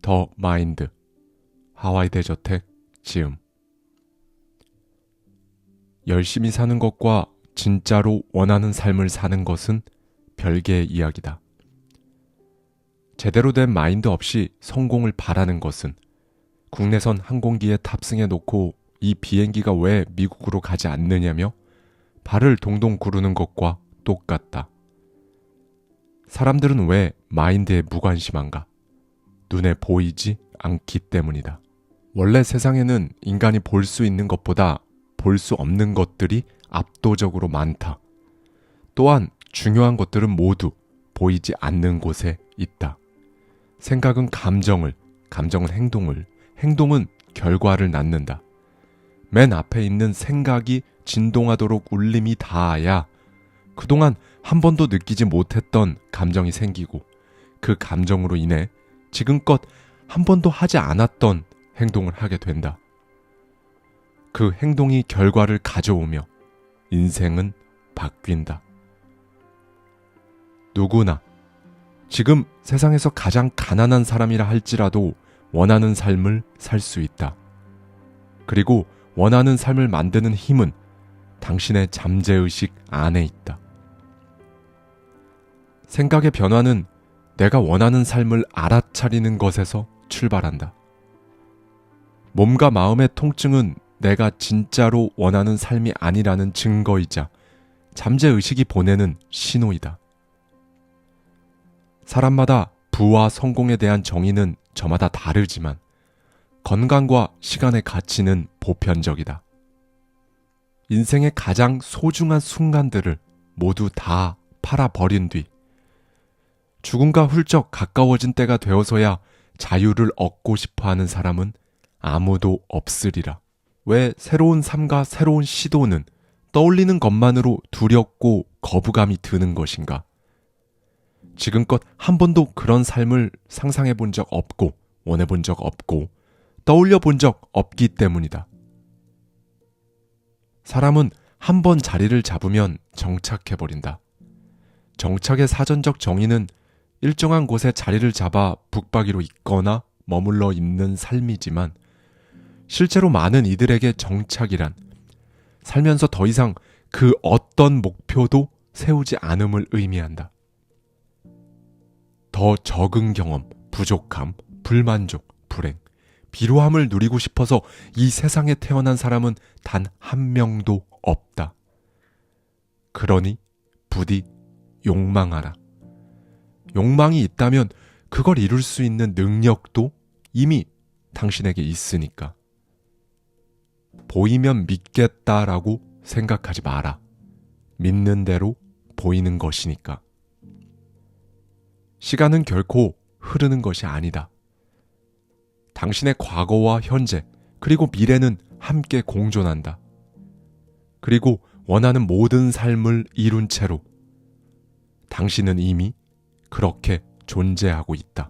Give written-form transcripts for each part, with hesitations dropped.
더 마인드. 하와이 대저택 지음. 열심히 사는 것과 진짜로 원하는 삶을 사는 것은 별개의 이야기다. 제대로 된 마인드 없이 성공을 바라는 것은 국내선 항공기에 탑승해 놓고 이 비행기가 왜 미국으로 가지 않느냐며 발을 동동 구르는 것과 똑같다. 사람들은 왜 마인드에 무관심한가? 눈에 보이지 않기 때문이다. 원래 세상에는 인간이 볼 수 있는 것보다 볼 수 없는 것들이 압도적으로 많다. 또한 중요한 것들은 모두 보이지 않는 곳에 있다. 생각은 감정을, 감정은 행동을, 행동은 결과를 낳는다. 맨 앞에 있는 생각이 진동하도록 울림이 닿아야 그동안 한 번도 느끼지 못했던 감정이 생기고 그 감정으로 인해 지금껏 한 번도 하지 않았던 행동을 하게 된다. 그 행동이 결과를 가져오며 인생은 바뀐다. 누구나 지금 세상에서 가장 가난한 사람이라 할지라도 원하는 삶을 살 수 있다. 그리고 원하는 삶을 만드는 힘은 당신의 잠재의식 안에 있다. 생각의 변화는 내가 원하는 삶을 알아차리는 것에서 출발한다. 몸과 마음의 통증은 내가 진짜로 원하는 삶이 아니라는 증거이자 잠재의식이 보내는 신호이다. 사람마다 부와 성공에 대한 정의는 저마다 다르지만 건강과 시간의 가치는 보편적이다. 인생의 가장 소중한 순간들을 모두 다 팔아버린 뒤 죽음과 훌쩍 가까워진 때가 되어서야 자유를 얻고 싶어하는 사람은 아무도 없으리라. 왜 새로운 삶과 새로운 시도는 떠올리는 것만으로 두렵고 거부감이 드는 것인가? 지금껏 한 번도 그런 삶을 상상해 본 적 없고 원해 본 적 없고 떠올려 본 적 없기 때문이다. 사람은 한 번 자리를 잡으면 정착해 버린다. 정착의 사전적 정의는 일정한 곳에 자리를 잡아 북박이로 있거나 머물러 있는 삶이지만 실제로 많은 이들에게 정착이란 살면서 더 이상 그 어떤 목표도 세우지 않음을 의미한다. 더 적은 경험, 부족함, 불만족, 불행, 비루함을 누리고 싶어서 이 세상에 태어난 사람은 단 한 명도 없다. 그러니 부디 욕망하라. 욕망이 있다면 그걸 이룰 수 있는 능력도 이미 당신에게 있으니까. 보이면 믿겠다라고 생각하지 마라. 믿는 대로 보이는 것이니까. 시간은 결코 흐르는 것이 아니다. 당신의 과거와 현재 그리고 미래는 함께 공존한다. 그리고 원하는 모든 삶을 이룬 채로 당신은 이미 그렇게 존재하고 있다.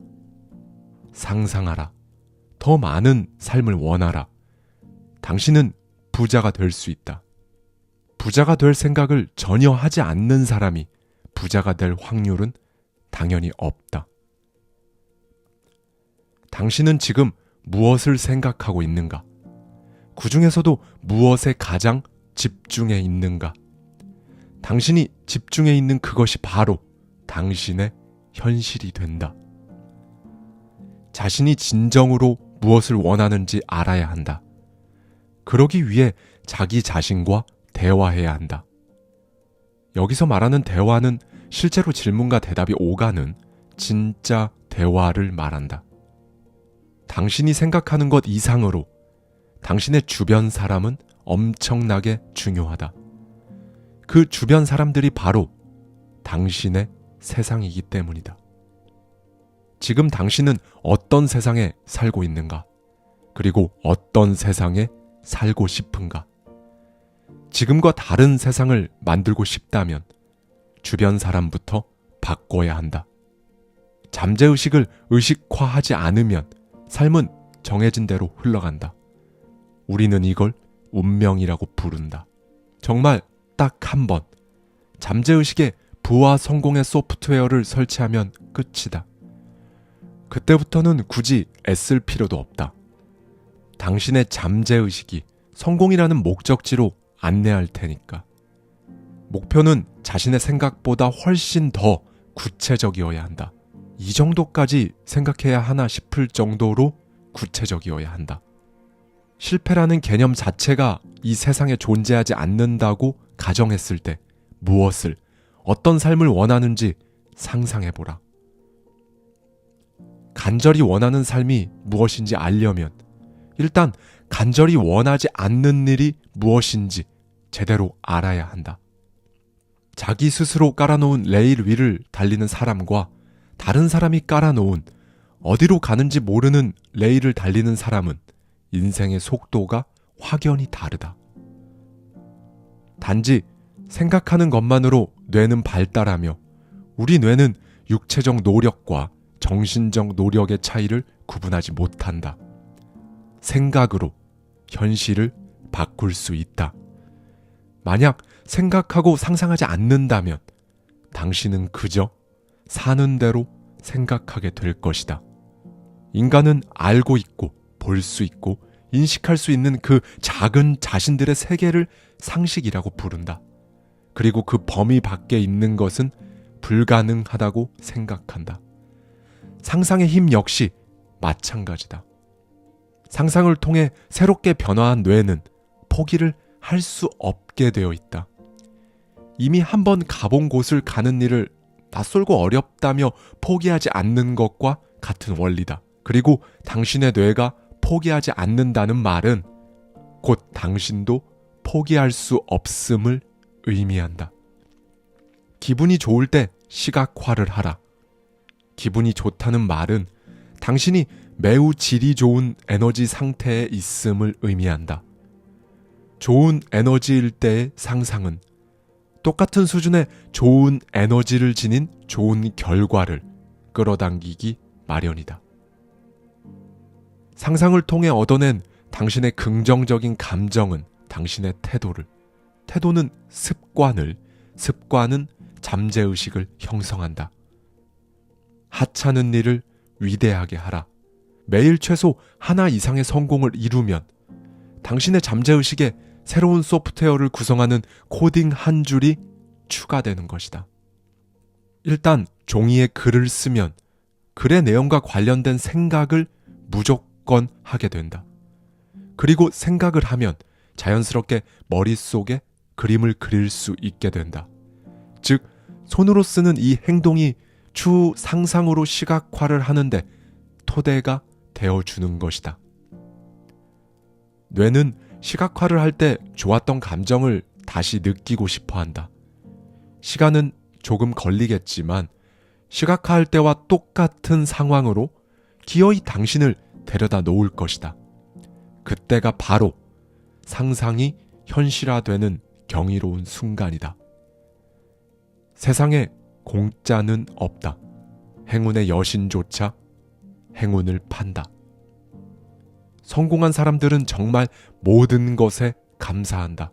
상상하라. 더 많은 삶을 원하라. 당신은 부자가 될 수 있다. 부자가 될 생각을 전혀 하지 않는 사람이 부자가 될 확률은 당연히 없다. 당신은 지금 무엇을 생각하고 있는가? 그 중에서도 무엇에 가장 집중해 있는가? 당신이 집중해 있는 그것이 바로 당신의 현실이 된다. 자신이 진정으로 무엇을 원하는지 알아야 한다. 그러기 위해 자기 자신과 대화해야 한다. 여기서 말하는 대화는 실제로 질문과 대답이 오가는 진짜 대화를 말한다. 당신이 생각하는 것 이상으로 당신의 주변 사람은 엄청나게 중요하다. 그 주변 사람들이 바로 당신의 세상이기 때문이다. 지금 당신은 어떤 세상에 살고 있는가? 그리고 어떤 세상에 살고 싶은가? 지금과 다른 세상을 만들고 싶다면 주변 사람부터 바꿔야 한다. 잠재의식을 의식화하지 않으면 삶은 정해진 대로 흘러간다. 우리는 이걸 운명이라고 부른다. 정말 딱 한 번 잠재의식에 부와 성공의 소프트웨어를 설치하면 끝이다. 그때부터는 굳이 애쓸 필요도 없다. 당신의 잠재의식이 성공이라는 목적지로 안내할 테니까. 목표는 자신의 생각보다 훨씬 더 구체적이어야 한다. 이 정도까지 생각해야 하나 싶을 정도로 구체적이어야 한다. 실패라는 개념 자체가 이 세상에 존재하지 않는다고 가정했을 때 무엇을, 어떤 삶을 원하는지 상상해보라. 간절히 원하는 삶이 무엇인지 알려면 일단 간절히 원하지 않는 일이 무엇인지 제대로 알아야 한다. 자기 스스로 깔아놓은 레일 위를 달리는 사람과 다른 사람이 깔아놓은 어디로 가는지 모르는 레일을 달리는 사람은 인생의 속도가 확연히 다르다. 단지 생각하는 것만으로 뇌는 발달하며 우리 뇌는 육체적 노력과 정신적 노력의 차이를 구분하지 못한다. 생각으로 현실을 바꿀 수 있다. 만약 생각하고 상상하지 않는다면 당신은 그저 사는 대로 생각하게 될 것이다. 인간은 알고 있고 볼 수 있고 인식할 수 있는 그 작은 자신들의 세계를 상식이라고 부른다. 그리고 그 범위 밖에 있는 것은 불가능하다고 생각한다. 상상의 힘 역시 마찬가지다. 상상을 통해 새롭게 변화한 뇌는 포기를 할 수 없게 되어 있다. 이미 한번 가본 곳을 가는 일을 낯설고 어렵다며 포기하지 않는 것과 같은 원리다. 그리고 당신의 뇌가 포기하지 않는다는 말은 곧 당신도 포기할 수 없음을 의미한다. 기분이 좋을 때 시각화를 하라. 기분이 좋다는 말은 당신이 매우 질이 좋은 에너지 상태에 있음을 의미한다. 좋은 에너지일 때의 상상은 똑같은 수준의 좋은 에너지를 지닌 좋은 결과를 끌어당기기 마련이다. 상상을 통해 얻어낸 당신의 긍정적인 감정은 당신의 태도는 습관은 잠재의식을 형성한다. 하찮은 일을 위대하게 하라. 매일 최소 하나 이상의 성공을 이루면 당신의 잠재의식에 새로운 소프트웨어를 구성하는 코딩 한 줄이 추가되는 것이다. 일단 종이에 글을 쓰면 글의 내용과 관련된 생각을 무조건 하게 된다. 그리고 생각을 하면 자연스럽게 머릿속에 그림을 그릴 수 있게 된다. 즉, 손으로 쓰는 이 행동이 추후 상상으로 시각화를 하는데 토대가 되어주는 것이다. 뇌는 시각화를 할 때 좋았던 감정을 다시 느끼고 싶어 한다. 시간은 조금 걸리겠지만 시각화할 때와 똑같은 상황으로 기어이 당신을 데려다 놓을 것이다. 그때가 바로 상상이 현실화되는 경이로운 순간이다. 세상에 공짜는 없다. 행운의 여신조차 행운을 판다. 성공한 사람들은 정말 모든 것에 감사한다.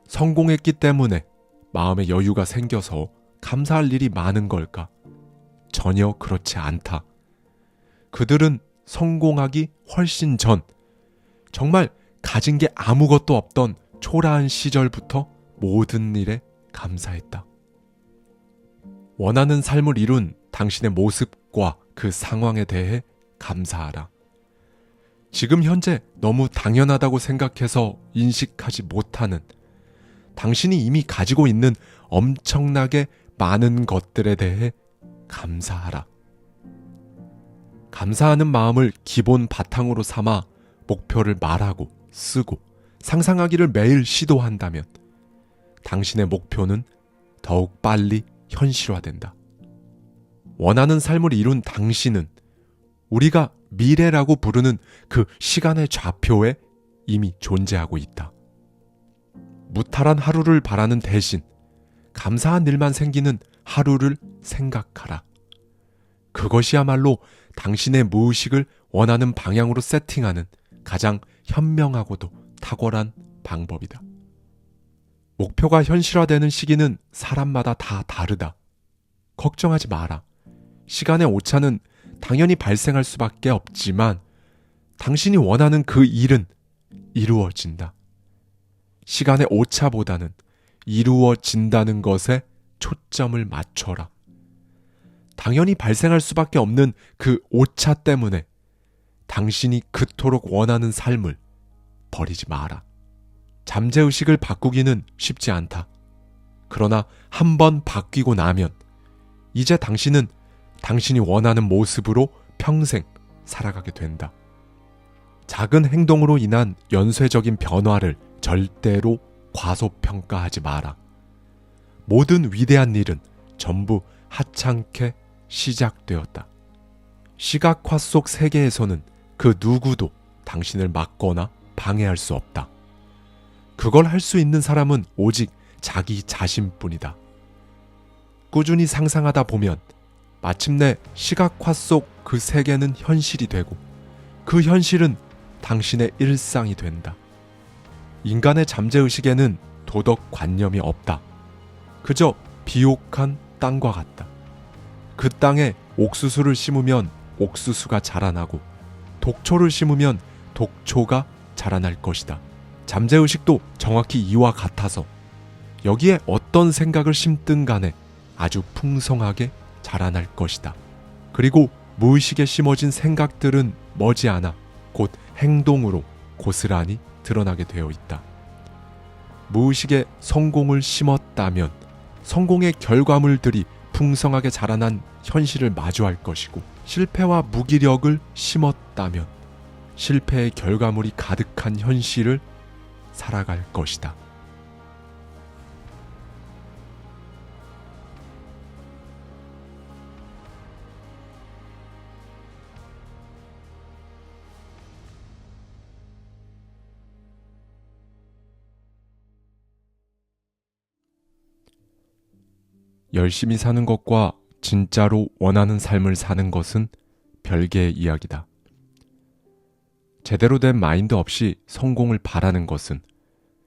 성공했기 때문에 마음의 여유가 생겨서 감사할 일이 많은 걸까? 전혀 그렇지 않다. 그들은 성공하기 훨씬 전, 정말 가진 게 아무것도 없던 초라한 시절부터 모든 일에 감사했다. 원하는 삶을 이룬 당신의 모습과 그 상황에 대해 감사하라. 지금 현재 너무 당연하다고 생각해서 인식하지 못하는 당신이 이미 가지고 있는 엄청나게 많은 것들에 대해 감사하라. 감사하는 마음을 기본 바탕으로 삼아 목표를 말하고 쓰고 상상하기를 매일 시도한다면 당신의 목표는 더욱 빨리 현실화된다. 원하는 삶을 이룬 당신은 우리가 미래라고 부르는 그 시간의 좌표에 이미 존재하고 있다. 무탈한 하루를 바라는 대신 감사한 일만 생기는 하루를 생각하라. 그것이야말로 당신의 무의식을 원하는 방향으로 세팅하는 가장 현명하고도 탁월한 방법이다. 목표가 현실화되는 시기는 사람마다 다 다르다. 걱정하지 마라. 시간의 오차는 당연히 발생할 수밖에 없지만 당신이 원하는 그 일은 이루어진다. 시간의 오차보다는 이루어진다는 것에 초점을 맞춰라. 당연히 발생할 수밖에 없는 그 오차 때문에 당신이 그토록 원하는 삶을 버리지 마라. 잠재의식을 바꾸기는 쉽지 않다. 그러나 한번 바뀌고 나면 이제 당신은 당신이 원하는 모습으로 평생 살아가게 된다. 작은 행동으로 인한 연쇄적인 변화를 절대로 과소평가하지 마라. 모든 위대한 일은 전부 하찮게 시작되었다. 시각화 속 세계에서는 그 누구도 당신을 막거나 방해할 수 없다. 그걸 할 수 있는 사람은 오직 자기 자신뿐이다. 꾸준히 상상하다 보면 마침내 시각화 속 그 세계는 현실이 되고 그 현실은 당신의 일상이 된다. 인간의 잠재의식에는 도덕관념이 없다. 그저 비옥한 땅과 같다. 그 땅에 옥수수를 심으면 옥수수가 자라나고 독초를 심으면 독초가 자라날 것이다. 잠재의식도 정확히 이와 같아서 여기에 어떤 생각을 심든 간에 아주 풍성하게 자라날 것이다. 그리고 무의식에 심어진 생각들은 머지않아 곧 행동으로 고스란히 드러나게 되어 있다. 무의식에 성공을 심었다면 성공의 결과물들이 풍성하게 자라난 현실을 마주할 것이고, 실패와 무기력을 심었다면 실패의 결과물이 가득한 현실을 살아갈 것이다. 열심히 사는 것과 진짜로 원하는 삶을 사는 것은 별개의 이야기다. 제대로 된 마인드 없이 성공을 바라는 것은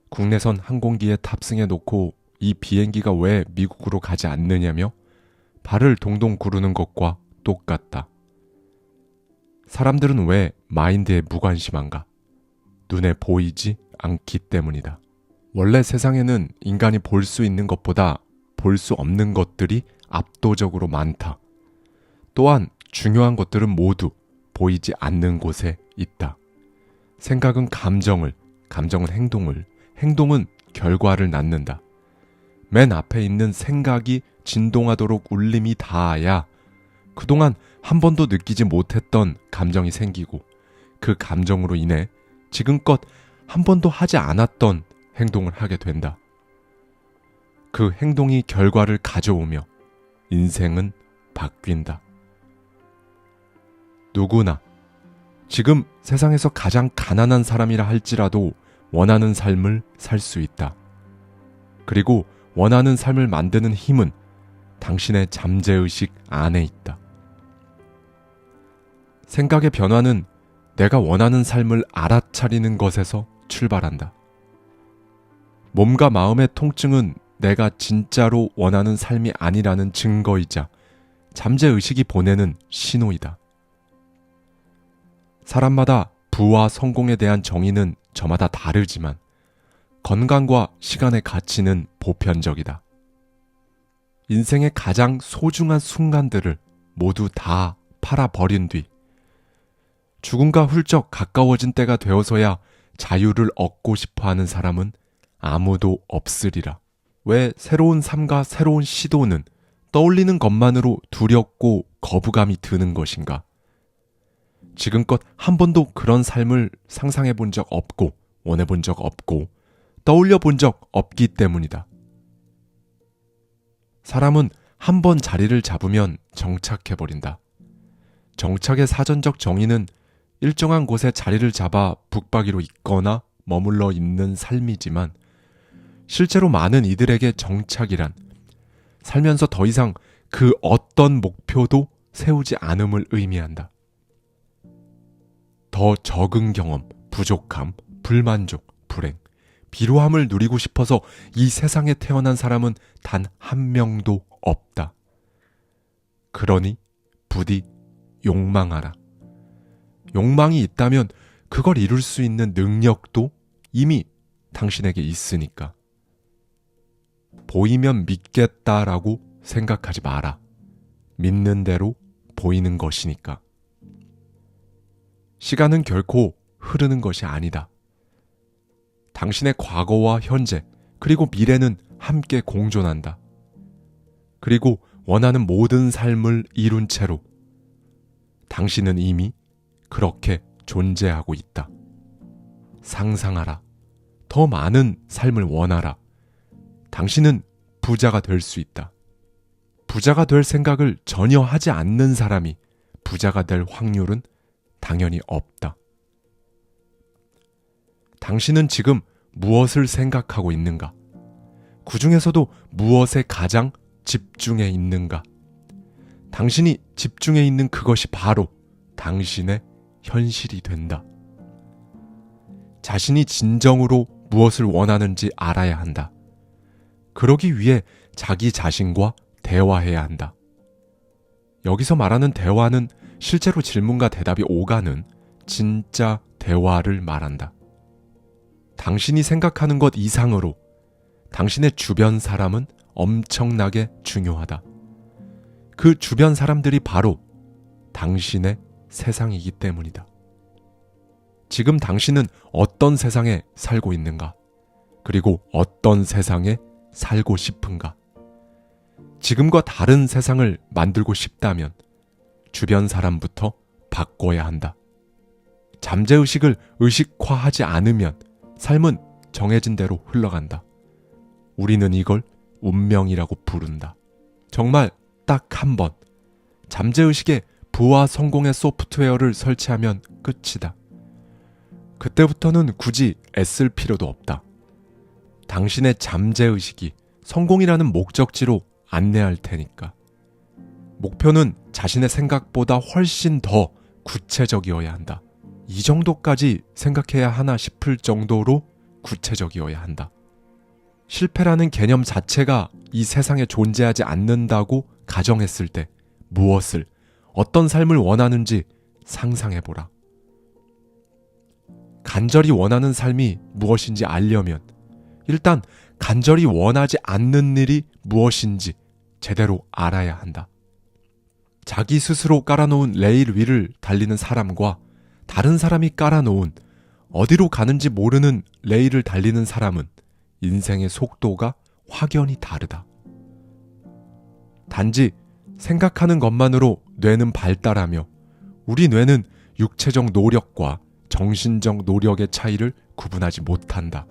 국내선 항공기에 탑승해 놓고 이 비행기가 왜 미국으로 가지 않느냐며 발을 동동 구르는 것과 똑같다. 사람들은 왜 마인드에 무관심한가? 눈에 보이지 않기 때문이다. 원래 세상에는 인간이 볼 수 있는 것보다 볼 수 없는 것들이 압도적으로 많다. 또한 중요한 것들은 모두 보이지 않는 곳에 있다. 생각은 감정을, 감정은 행동을, 행동은 결과를 낳는다. 맨 앞에 있는 생각이 진동하도록 울림이 닿아야 그동안 한 번도 느끼지 못했던 감정이 생기고, 그 감정으로 인해 지금껏 한 번도 하지 않았던 행동을 하게 된다. 그 행동이 결과를 가져오며 인생은 바뀐다. 누구나 지금 세상에서 가장 가난한 사람이라 할지라도 원하는 삶을 살 수 있다. 그리고 원하는 삶을 만드는 힘은 당신의 잠재의식 안에 있다. 생각의 변화는 내가 원하는 삶을 알아차리는 것에서 출발한다. 몸과 마음의 통증은 내가 진짜로 원하는 삶이 아니라는 증거이자 잠재의식이 보내는 신호이다. 사람마다 부와 성공에 대한 정의는 저마다 다르지만 건강과 시간의 가치는 보편적이다. 인생의 가장 소중한 순간들을 모두 다 팔아버린 뒤 죽음과 훌쩍 가까워진 때가 되어서야 자유를 얻고 싶어하는 사람은 아무도 없으리라. 왜 새로운 삶과 새로운 시도는 떠올리는 것만으로 두렵고 거부감이 드는 것인가? 지금껏 한 번도 그런 삶을 상상해 본 적 없고 원해 본 적 없고 떠올려 본 적 없기 때문이다. 사람은 한 번 자리를 잡으면 정착해 버린다. 정착의 사전적 정의는 일정한 곳에 자리를 잡아 북박이로 있거나 머물러 있는 삶이지만, 실제로 많은 이들에게 정착이란 살면서 더 이상 그 어떤 목표도 세우지 않음을 의미한다. 더 적은 경험, 부족함, 불만족, 불행, 비루함을 누리고 싶어서 이 세상에 태어난 사람은 단 한 명도 없다. 그러니 부디 욕망하라. 욕망이 있다면 그걸 이룰 수 있는 능력도 이미 당신에게 있으니까. 보이면 믿겠다라고 생각하지 마라. 믿는 대로 보이는 것이니까. 시간은 결코 흐르는 것이 아니다. 당신의 과거와 현재 그리고 미래는 함께 공존한다. 그리고 원하는 모든 삶을 이룬 채로 당신은 이미 그렇게 존재하고 있다. 상상하라. 더 많은 삶을 원하라. 당신은 부자가 될 수 있다. 부자가 될 생각을 전혀 하지 않는 사람이 부자가 될 확률은 당연히 없다. 당신은 지금 무엇을 생각하고 있는가? 그 중에서도 무엇에 가장 집중해 있는가? 당신이 집중해 있는 그것이 바로 당신의 현실이 된다. 자신이 진정으로 무엇을 원하는지 알아야 한다. 그러기 위해 자기 자신과 대화해야 한다. 여기서 말하는 대화는 실제로 질문과 대답이 오가는 진짜 대화를 말한다. 당신이 생각하는 것 이상으로 당신의 주변 사람은 엄청나게 중요하다. 그 주변 사람들이 바로 당신의 세상이기 때문이다. 지금 당신은 어떤 세상에 살고 있는가? 그리고 어떤 세상에 살고 싶은가? 지금과 다른 세상을 만들고 싶다면 주변 사람부터 바꿔야 한다. 잠재의식을 의식화하지 않으면 삶은 정해진 대로 흘러간다. 우리는 이걸 운명이라고 부른다. 정말 딱 한 번 잠재의식에 부와 성공의 소프트웨어를 설치하면 끝이다. 그때부터는 굳이 애쓸 필요도 없다. 당신의 잠재의식이 성공이라는 목적지로 안내할 테니까. 목표는 자신의 생각보다 훨씬 더 구체적이어야 한다. 이 정도까지 생각해야 하나 싶을 정도로 구체적이어야 한다. 실패라는 개념 자체가 이 세상에 존재하지 않는다고 가정했을 때 무엇을, 어떤 삶을 원하는지 상상해보라. 간절히 원하는 삶이 무엇인지 알려면 일단 간절히 원하지 않는 일이 무엇인지 제대로 알아야 한다. 자기 스스로 깔아놓은 레일 위를 달리는 사람과 다른 사람이 깔아놓은 어디로 가는지 모르는 레일을 달리는 사람은 인생의 속도가 확연히 다르다. 단지 생각하는 것만으로 뇌는 발달하며 우리 뇌는 육체적 노력과 정신적 노력의 차이를 구분하지 못한다.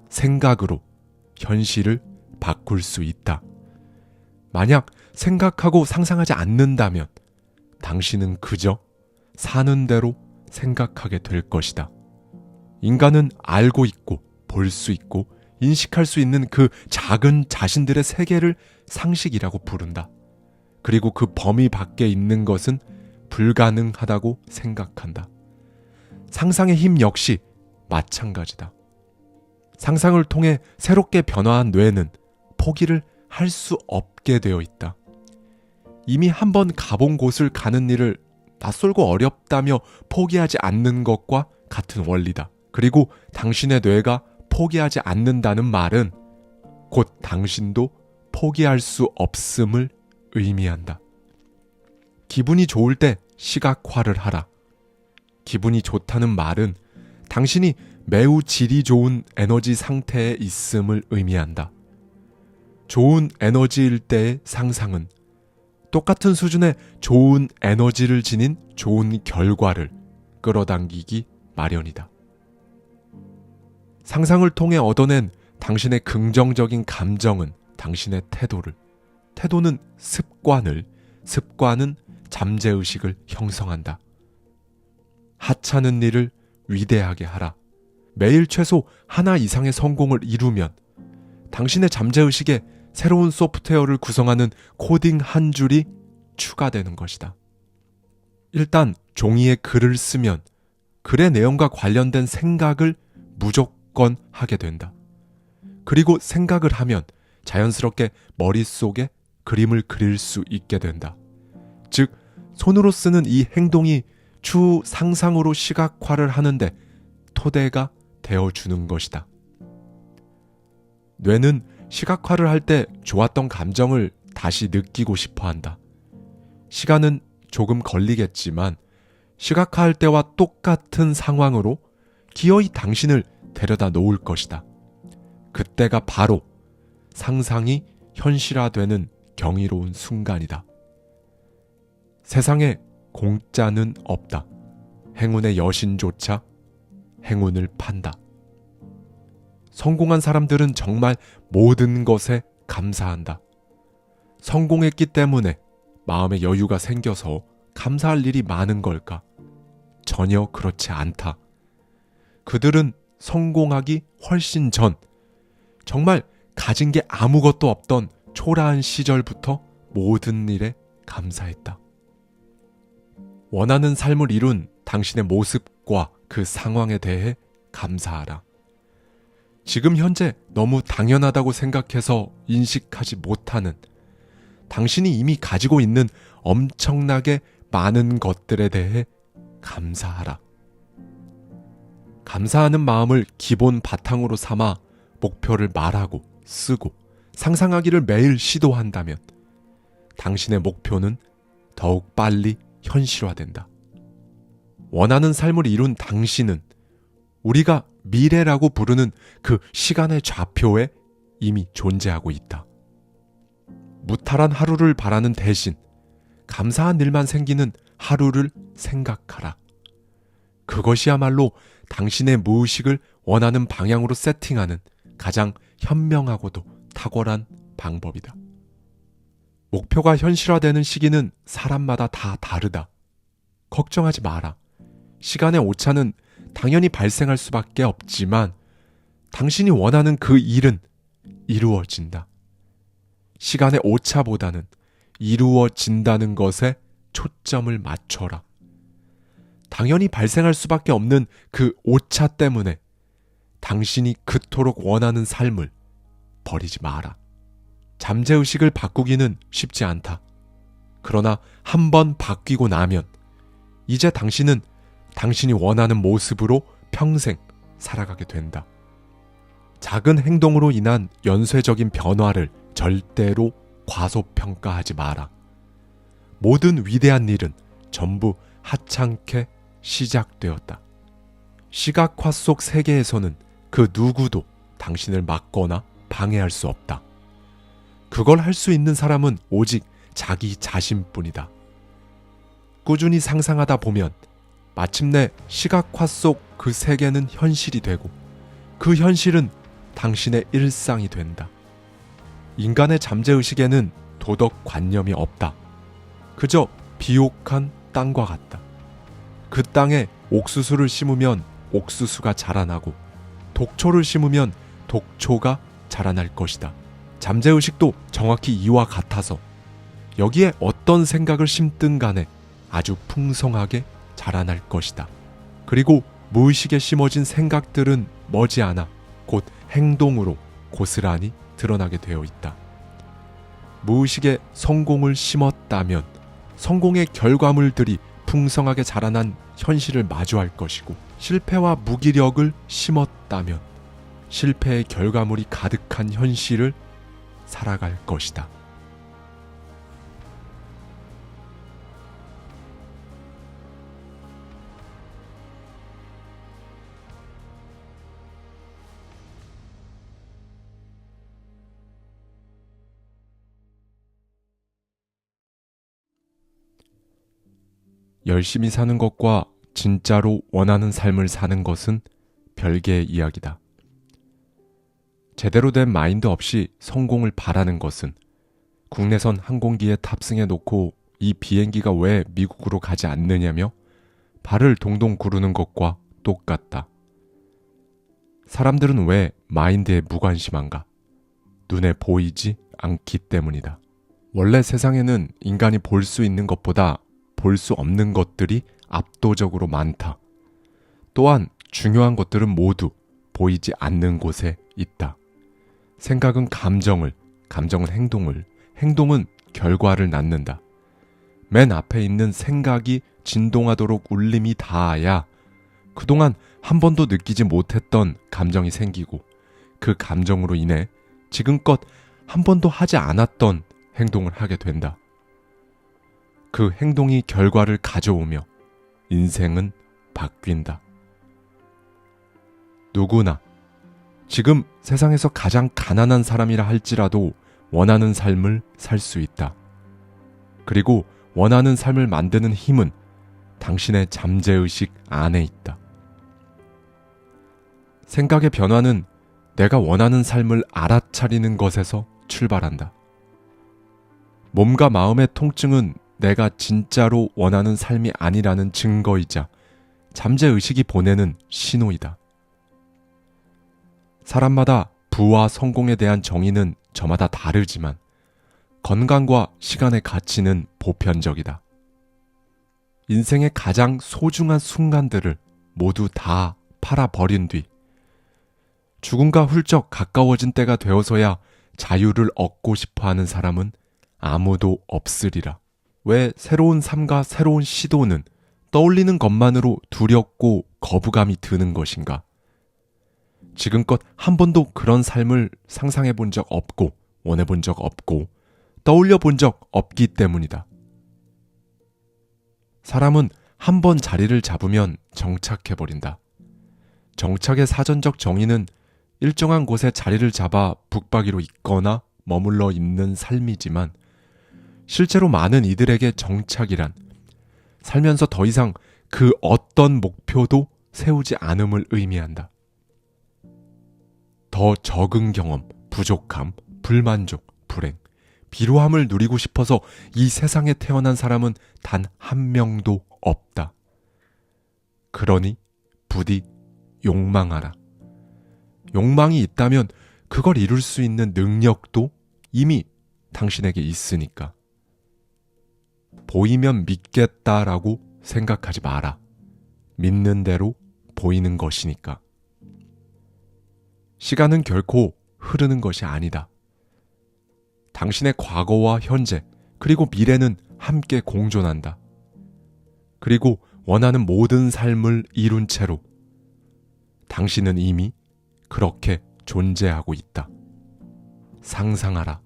생각으로 현실을 바꿀 수 있다. 만약 생각하고 상상하지 않는다면 당신은 그저 사는 대로 생각하게 될 것이다. 인간은 알고 있고 볼 수 있고 인식할 수 있는 그 작은 자신들의 세계를 상식이라고 부른다. 그리고 그 범위 밖에 있는 것은 불가능하다고 생각한다. 상상의 힘 역시 마찬가지다. 상상을 통해 새롭게 변화한 뇌는 포기를 할 수 없게 되어 있다. 이미 한번 가본 곳을 가는 일을 낯설고 어렵다며 포기하지 않는 것과 같은 원리다. 그리고 당신의 뇌가 포기하지 않는다는 말은 곧 당신도 포기할 수 없음을 의미한다. 기분이 좋을 때 시각화를 하라. 기분이 좋다는 말은 당신이 매우 질이 좋은 에너지 상태에 있음을 의미한다. 좋은 에너지일 때의 상상은 똑같은 수준의 좋은 에너지를 지닌 좋은 결과를 끌어당기기 마련이다. 상상을 통해 얻어낸 당신의 긍정적인 감정은 당신의 태도는 습관은 잠재의식을 형성한다. 하찮은 일을 위대하게 하라. 매일 최소 하나 이상의 성공을 이루면 당신의 잠재의식에 새로운 소프트웨어를 구성하는 코딩 한 줄이 추가되는 것이다. 일단 종이에 글을 쓰면 글의 내용과 관련된 생각을 무조건 하게 된다. 그리고 생각을 하면 자연스럽게 머릿속에 그림을 그릴 수 있게 된다. 즉, 손으로 쓰는 이 행동이 추후 상상으로 시각화를 하는데 토대가 되어주는 것이다. 뇌는 시각화를 할 때 좋았던 감정을 다시 느끼고 싶어 한다. 시간은 조금 걸리겠지만 시각화할 때와 똑같은 상황으로 기어이 당신을 데려다 놓을 것이다. 그때가 바로 상상이 현실화되는 경이로운 순간이다. 세상에 공짜는 없다. 행운의 여신조차 행운을 판다. 성공한 사람들은 정말 모든 것에 감사한다. 성공했기 때문에 마음의 여유가 생겨서 감사할 일이 많은 걸까? 전혀 그렇지 않다. 그들은 성공하기 훨씬 전, 정말 가진 게 아무것도 없던 초라한 시절부터 모든 일에 감사했다. 원하는 삶을 이룬 당신의 모습과 그 상황에 대해 감사하라. 지금 현재 너무 당연하다고 생각해서 인식하지 못하는 당신이 이미 가지고 있는 엄청나게 많은 것들에 대해 감사하라. 감사하는 마음을 기본 바탕으로 삼아 목표를 말하고 쓰고 상상하기를 매일 시도한다면 당신의 목표는 더욱 빨리 현실화된다. 원하는 삶을 이룬 당신은 우리가 미래라고 부르는 그 시간의 좌표에 이미 존재하고 있다. 무탈한 하루를 바라는 대신 감사한 일만 생기는 하루를 생각하라. 그것이야말로 당신의 무의식을 원하는 방향으로 세팅하는 가장 현명하고도 탁월한 방법이다. 목표가 현실화되는 시기는 사람마다 다 다르다. 걱정하지 마라. 시간의 오차는 당연히 발생할 수밖에 없지만 당신이 원하는 그 일은 이루어진다. 시간의 오차보다는 이루어진다는 것에 초점을 맞춰라. 당연히 발생할 수밖에 없는 그 오차 때문에 당신이 그토록 원하는 삶을 버리지 마라. 잠재의식을 바꾸기는 쉽지 않다. 그러나 한번 바뀌고 나면 이제 당신은 당신이 원하는 모습으로 평생 살아가게 된다. 작은 행동으로 인한 연쇄적인 변화를 절대로 과소평가하지 마라. 모든 위대한 일은 전부 하찮게 시작되었다. 시각화 속 세계에서는 그 누구도 당신을 막거나 방해할 수 없다. 그걸 할 수 있는 사람은 오직 자기 자신뿐이다. 꾸준히 상상하다 보면 마침내 시각화 속 그 세계는 현실이 되고 그 현실은 당신의 일상이 된다. 인간의 잠재의식에는 도덕관념이 없다. 그저 비옥한 땅과 같다. 그 땅에 옥수수를 심으면 옥수수가 자라나고 독초를 심으면 독초가 자라날 것이다. 잠재의식도 정확히 이와 같아서 여기에 어떤 생각을 심든 간에 아주 풍성하게 자라날 것이다. 그리고 무의식에 심어진 생각들은 머지않아 곧 행동으로 고스란히 드러나게 되어 있다. 무의식에 성공을 심었다면 성공의 결과물들이 풍성하게 자라난 현실을 마주할 것이고, 실패와 무기력을 심었다면 실패의 결과물이 가득한 현실을 살아갈 것이다. 열심히 사는 것과 진짜로 원하는 삶을 사는 것은 별개의 이야기다. 제대로 된 마인드 없이 성공을 바라는 것은 국내선 항공기에 탑승해 놓고 이 비행기가 왜 미국으로 가지 않느냐며 발을 동동 구르는 것과 똑같다. 사람들은 왜 마인드에 무관심한가? 눈에 보이지 않기 때문이다. 원래 세상에는 인간이 볼 수 있는 것보다 볼 수 없는 것들이 압도적으로 많다. 또한 중요한 것들은 모두 보이지 않는 곳에 있다. 생각은 감정을, 감정은 행동을, 행동은 결과를 낳는다. 맨 앞에 있는 생각이 진동하도록 울림이 닿아야 그동안 한 번도 느끼지 못했던 감정이 생기고 그 감정으로 인해 지금껏 한 번도 하지 않았던 행동을 하게 된다. 그 행동이 결과를 가져오며 인생은 바뀐다. 누구나 지금 세상에서 가장 가난한 사람이라 할지라도 원하는 삶을 살 수 있다. 그리고 원하는 삶을 만드는 힘은 당신의 잠재의식 안에 있다. 생각의 변화는 내가 원하는 삶을 알아차리는 것에서 출발한다. 몸과 마음의 통증은 내가 진짜로 원하는 삶이 아니라는 증거이자 잠재의식이 보내는 신호이다. 사람마다 부와 성공에 대한 정의는 저마다 다르지만 건강과 시간의 가치는 보편적이다. 인생의 가장 소중한 순간들을 모두 다 팔아버린 뒤 죽음과 훌쩍 가까워진 때가 되어서야 자유를 얻고 싶어하는 사람은 아무도 없으리라. 왜 새로운 삶과 새로운 시도는 떠올리는 것만으로 두렵고 거부감이 드는 것인가? 지금껏 한 번도 그런 삶을 상상해 본 적 없고 원해 본 적 없고 떠올려 본 적 없기 때문이다. 사람은 한 번 자리를 잡으면 정착해 버린다. 정착의 사전적 정의는 일정한 곳에 자리를 잡아 북박이로 있거나 머물러 있는 삶이지만 실제로 많은 이들에게 정착이란 살면서 더 이상 그 어떤 목표도 세우지 않음을 의미한다. 더 적은 경험, 부족함, 불만족, 불행, 비루함을 누리고 싶어서 이 세상에 태어난 사람은 단 한 명도 없다. 그러니 부디 욕망하라. 욕망이 있다면 그걸 이룰 수 있는 능력도 이미 당신에게 있으니까. 보이면 믿겠다라고 생각하지 마라. 믿는 대로 보이는 것이니까. 시간은 결코 흐르는 것이 아니다. 당신의 과거와 현재 그리고 미래는 함께 공존한다. 그리고 원하는 모든 삶을 이룬 채로 당신은 이미 그렇게 존재하고 있다. 상상하라.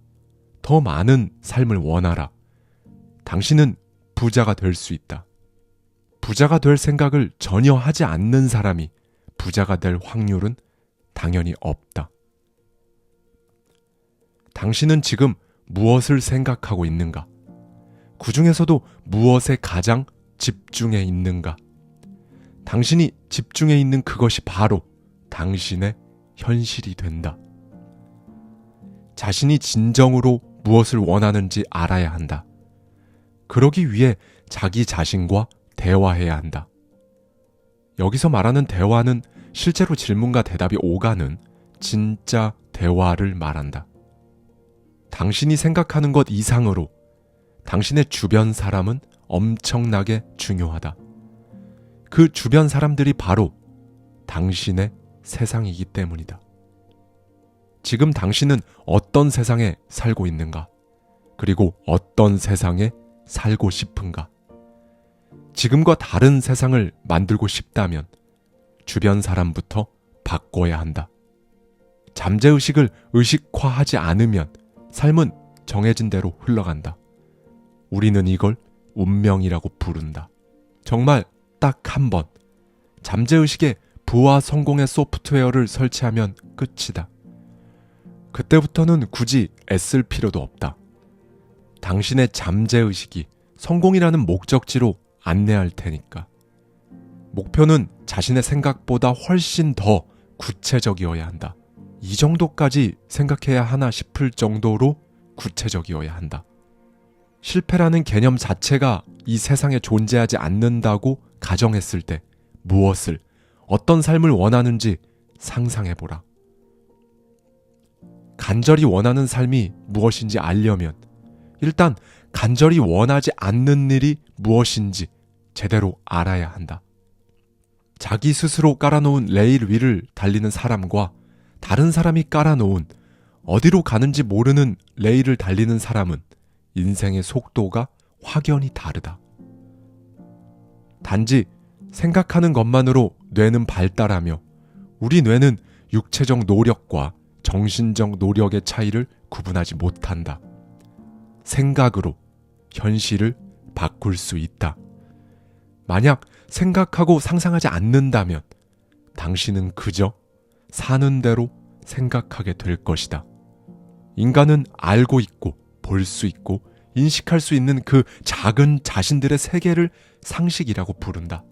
더 많은 삶을 원하라. 당신은 부자가 될 수 있다. 부자가 될 생각을 전혀 하지 않는 사람이 부자가 될 확률은 당연히 없다. 당신은 지금 무엇을 생각하고 있는가? 그 중에서도 무엇에 가장 집중해 있는가? 당신이 집중해 있는 그것이 바로 당신의 현실이 된다. 자신이 진정으로 무엇을 원하는지 알아야 한다. 그러기 위해 자기 자신과 대화해야 한다. 여기서 말하는 대화는 실제로 질문과 대답이 오가는 진짜 대화를 말한다. 당신이 생각하는 것 이상으로 당신의 주변 사람은 엄청나게 중요하다. 그 주변 사람들이 바로 당신의 세상이기 때문이다. 지금 당신은 어떤 세상에 살고 있는가? 그리고 어떤 세상에 살고 싶은가? 지금과 다른 세상을 만들고 싶다면 주변 사람부터 바꿔야 한다. 잠재의식을 의식화하지 않으면 삶은 정해진 대로 흘러간다. 우리는 이걸 운명이라고 부른다. 정말 딱 한 번 잠재의식에 부와 성공의 소프트웨어를 설치하면 끝이다. 그때부터는 굳이 애쓸 필요도 없다. 당신의 잠재의식이 성공이라는 목적지로 안내할 테니까. 목표는 자신의 생각보다 훨씬 더 구체적이어야 한다. 이 정도까지 생각해야 하나 싶을 정도로 구체적이어야 한다. 실패라는 개념 자체가 이 세상에 존재하지 않는다고 가정했을 때 무엇을, 어떤 삶을 원하는지 상상해보라. 간절히 원하는 삶이 무엇인지 알려면 일단 간절히 원하지 않는 일이 무엇인지 제대로 알아야 한다. 자기 스스로 깔아놓은 레일 위를 달리는 사람과 다른 사람이 깔아놓은 어디로 가는지 모르는 레일을 달리는 사람은 인생의 속도가 확연히 다르다. 단지 생각하는 것만으로 뇌는 발달하며 우리 뇌는 육체적 노력과 정신적 노력의 차이를 구분하지 못한다. 생각으로 현실을 바꿀 수 있다. 만약 생각하고 상상하지 않는다면 당신은 그저 사는 대로 생각하게 될 것이다. 인간은 알고 있고 볼 수 있고 인식할 수 있는 그 작은 자신들의 세계를 상식이라고 부른다.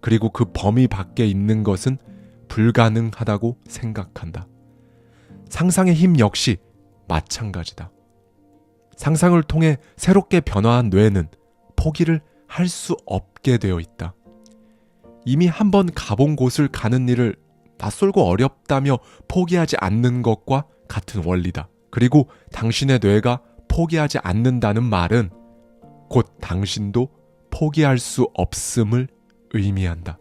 그리고 그 범위 밖에 있는 것은 불가능하다고 생각한다. 상상의 힘 역시 마찬가지다. 상상을 통해 새롭게 변화한 뇌는 포기를 할 수 없게 되어 있다. 이미 한번 가본 곳을 가는 일을 낯설고 어렵다며 포기하지 않는 것과 같은 원리다. 그리고 당신의 뇌가 포기하지 않는다는 말은 곧 당신도 포기할 수 없음을 의미한다.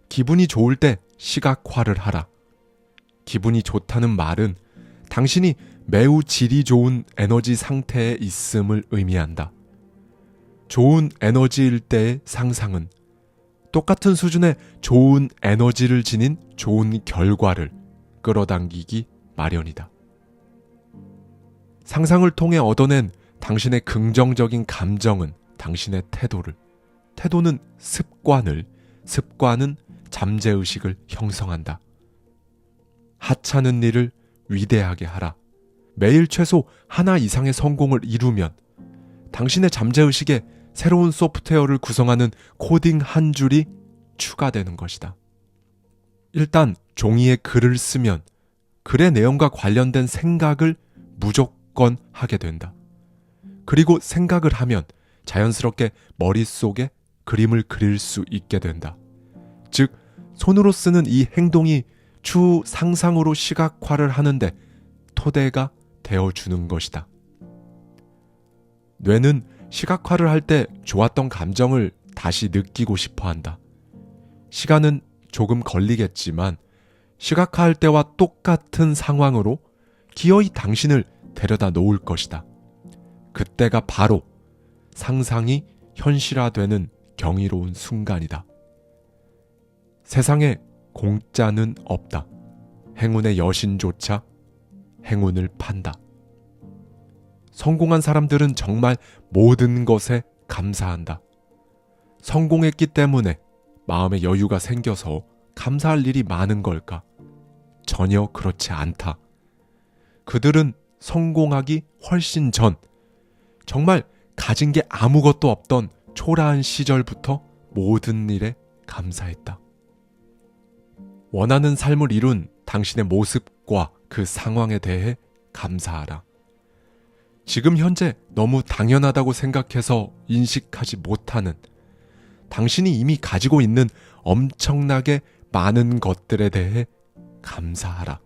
기분이 좋을 때 시각화를 하라. 기분이 좋다는 말은 당신이 매우 질이 좋은 에너지 상태에 있음을 의미한다. 좋은 에너지일 때의 상상은 똑같은 수준의 좋은 에너지를 지닌 좋은 결과를 끌어당기기 마련이다. 상상을 통해 얻어낸 당신의 긍정적인 감정은 당신의 태도는 습관을, 습관은 잠재의식을 형성한다. 하찮은 일을 위대하게 하라. 매일 최소 하나 이상의 성공을 이루면 당신의 잠재의식에 새로운 소프트웨어를 구성하는 코딩 한 줄이 추가되는 것이다. 일단 종이에 글을 쓰면 글의 내용과 관련된 생각을 무조건 하게 된다. 그리고 생각을 하면 자연스럽게 머릿속에 그림을 그릴 수 있게 된다. 즉, 손으로 쓰는 이 행동이 추후 상상으로 시각화를 하는데 토대가 되어주는 것이다. 뇌는 시각화를 할 때 좋았던 감정을 다시 느끼고 싶어 한다. 시간은 조금 걸리겠지만 시각화할 때와 똑같은 상황으로 기어이 당신을 데려다 놓을 것이다. 그때가 바로 상상이 현실화되는 경이로운 순간이다. 세상에 공짜는 없다. 행운의 여신조차 행운을 판다. 성공한 사람들은 정말 모든 것에 감사한다. 성공했기 때문에 마음의 여유가 생겨서 감사할 일이 많은 걸까? 전혀 그렇지 않다. 그들은 성공하기 훨씬 전, 정말 가진 게 아무것도 없던 초라한 시절부터 모든 일에 감사했다. 원하는 삶을 이룬 당신의 모습과 그 상황에 대해 감사하라. 지금 현재 너무 당연하다고 생각해서 인식하지 못하는 당신이 이미 가지고 있는 엄청나게 많은 것들에 대해 감사하라.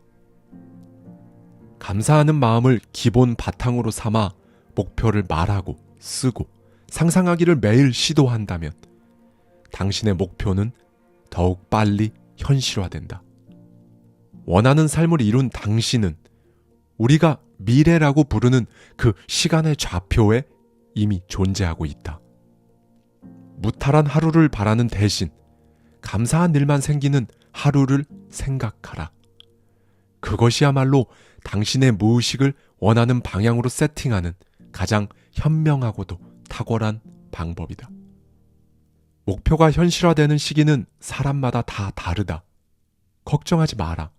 감사하는 마음을 기본 바탕으로 삼아 목표를 말하고 쓰고 상상하기를 매일 시도한다면 당신의 목표는 더욱 빨리 현실화된다. 원하는 삶을 이룬 당신은 우리가 미래라고 부르는 그 시간의 좌표에 이미 존재하고 있다. 무탈한 하루를 바라는 대신 감사한 일만 생기는 하루를 생각하라. 그것이야말로 당신의 무의식을 원하는 방향으로 세팅하는 가장 현명하고도 탁월한 방법이다. 목표가 현실화되는 시기는 사람마다 다 다르다. 걱정하지 마라.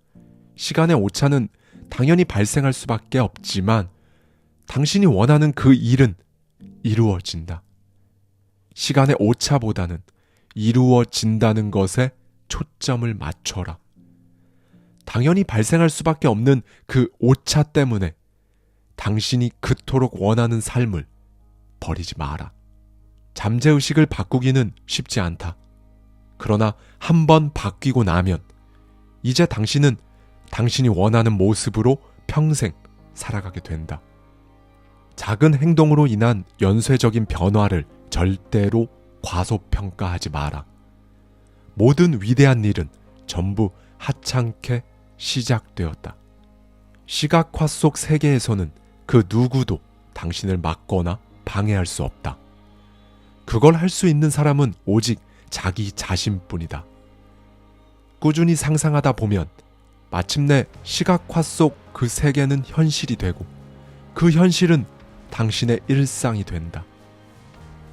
시간의 오차는 당연히 발생할 수밖에 없지만 당신이 원하는 그 일은 이루어진다. 시간의 오차보다는 이루어진다는 것에 초점을 맞춰라. 당연히 발생할 수밖에 없는 그 오차 때문에 당신이 그토록 원하는 삶을 버리지 마라. 잠재의식을 바꾸기는 쉽지 않다. 그러나 한번 바뀌고 나면 이제 당신은 당신이 원하는 모습으로 평생 살아가게 된다. 작은 행동으로 인한 연쇄적인 변화를 절대로 과소평가하지 마라. 모든 위대한 일은 전부 하찮게 시작되었다. 시각화 속 세계에서는 그 누구도 당신을 막거나 방해할 수 없다. 그걸 할 수 있는 사람은 오직 자기 자신뿐이다. 꾸준히 상상하다 보면 마침내 시각화 속 그 세계는 현실이 되고 그 현실은 당신의 일상이 된다.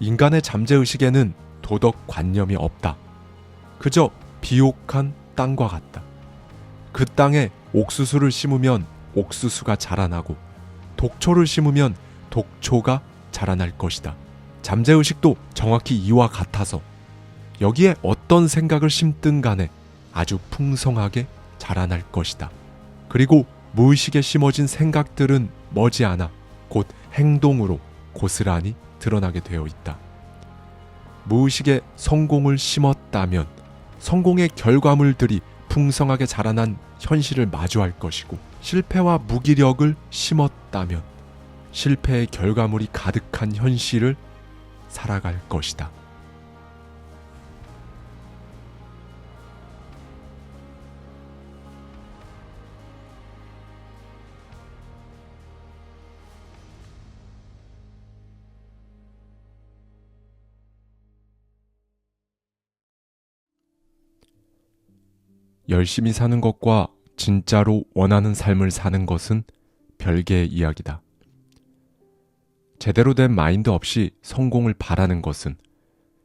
인간의 잠재의식에는 도덕관념이 없다. 그저 비옥한 땅과 같다. 그 땅에 옥수수를 심으면 옥수수가 자라나고 독초를 심으면 독초가 자라날 것이다. 잠재의식도 정확히 이와 같아서 여기에 어떤 생각을 심든 간에 아주 풍성하게 자라날 것이다. 그리고 무의식에 심어진 생각들은 머지않아 곧 행동으로 고스란히 드러나게 되어 있다. 무의식에 성공을 심었다면 성공의 결과물들이 풍성하게 자라난 현실을 마주할 것이고, 실패와 무기력을 심었다면 실패의 결과물이 가득한 현실을 살아갈 것이다. 열심히 사는 것과 진짜로 원하는 삶을 사는 것은 별개의 이야기다. 제대로 된 마인드 없이 성공을 바라는 것은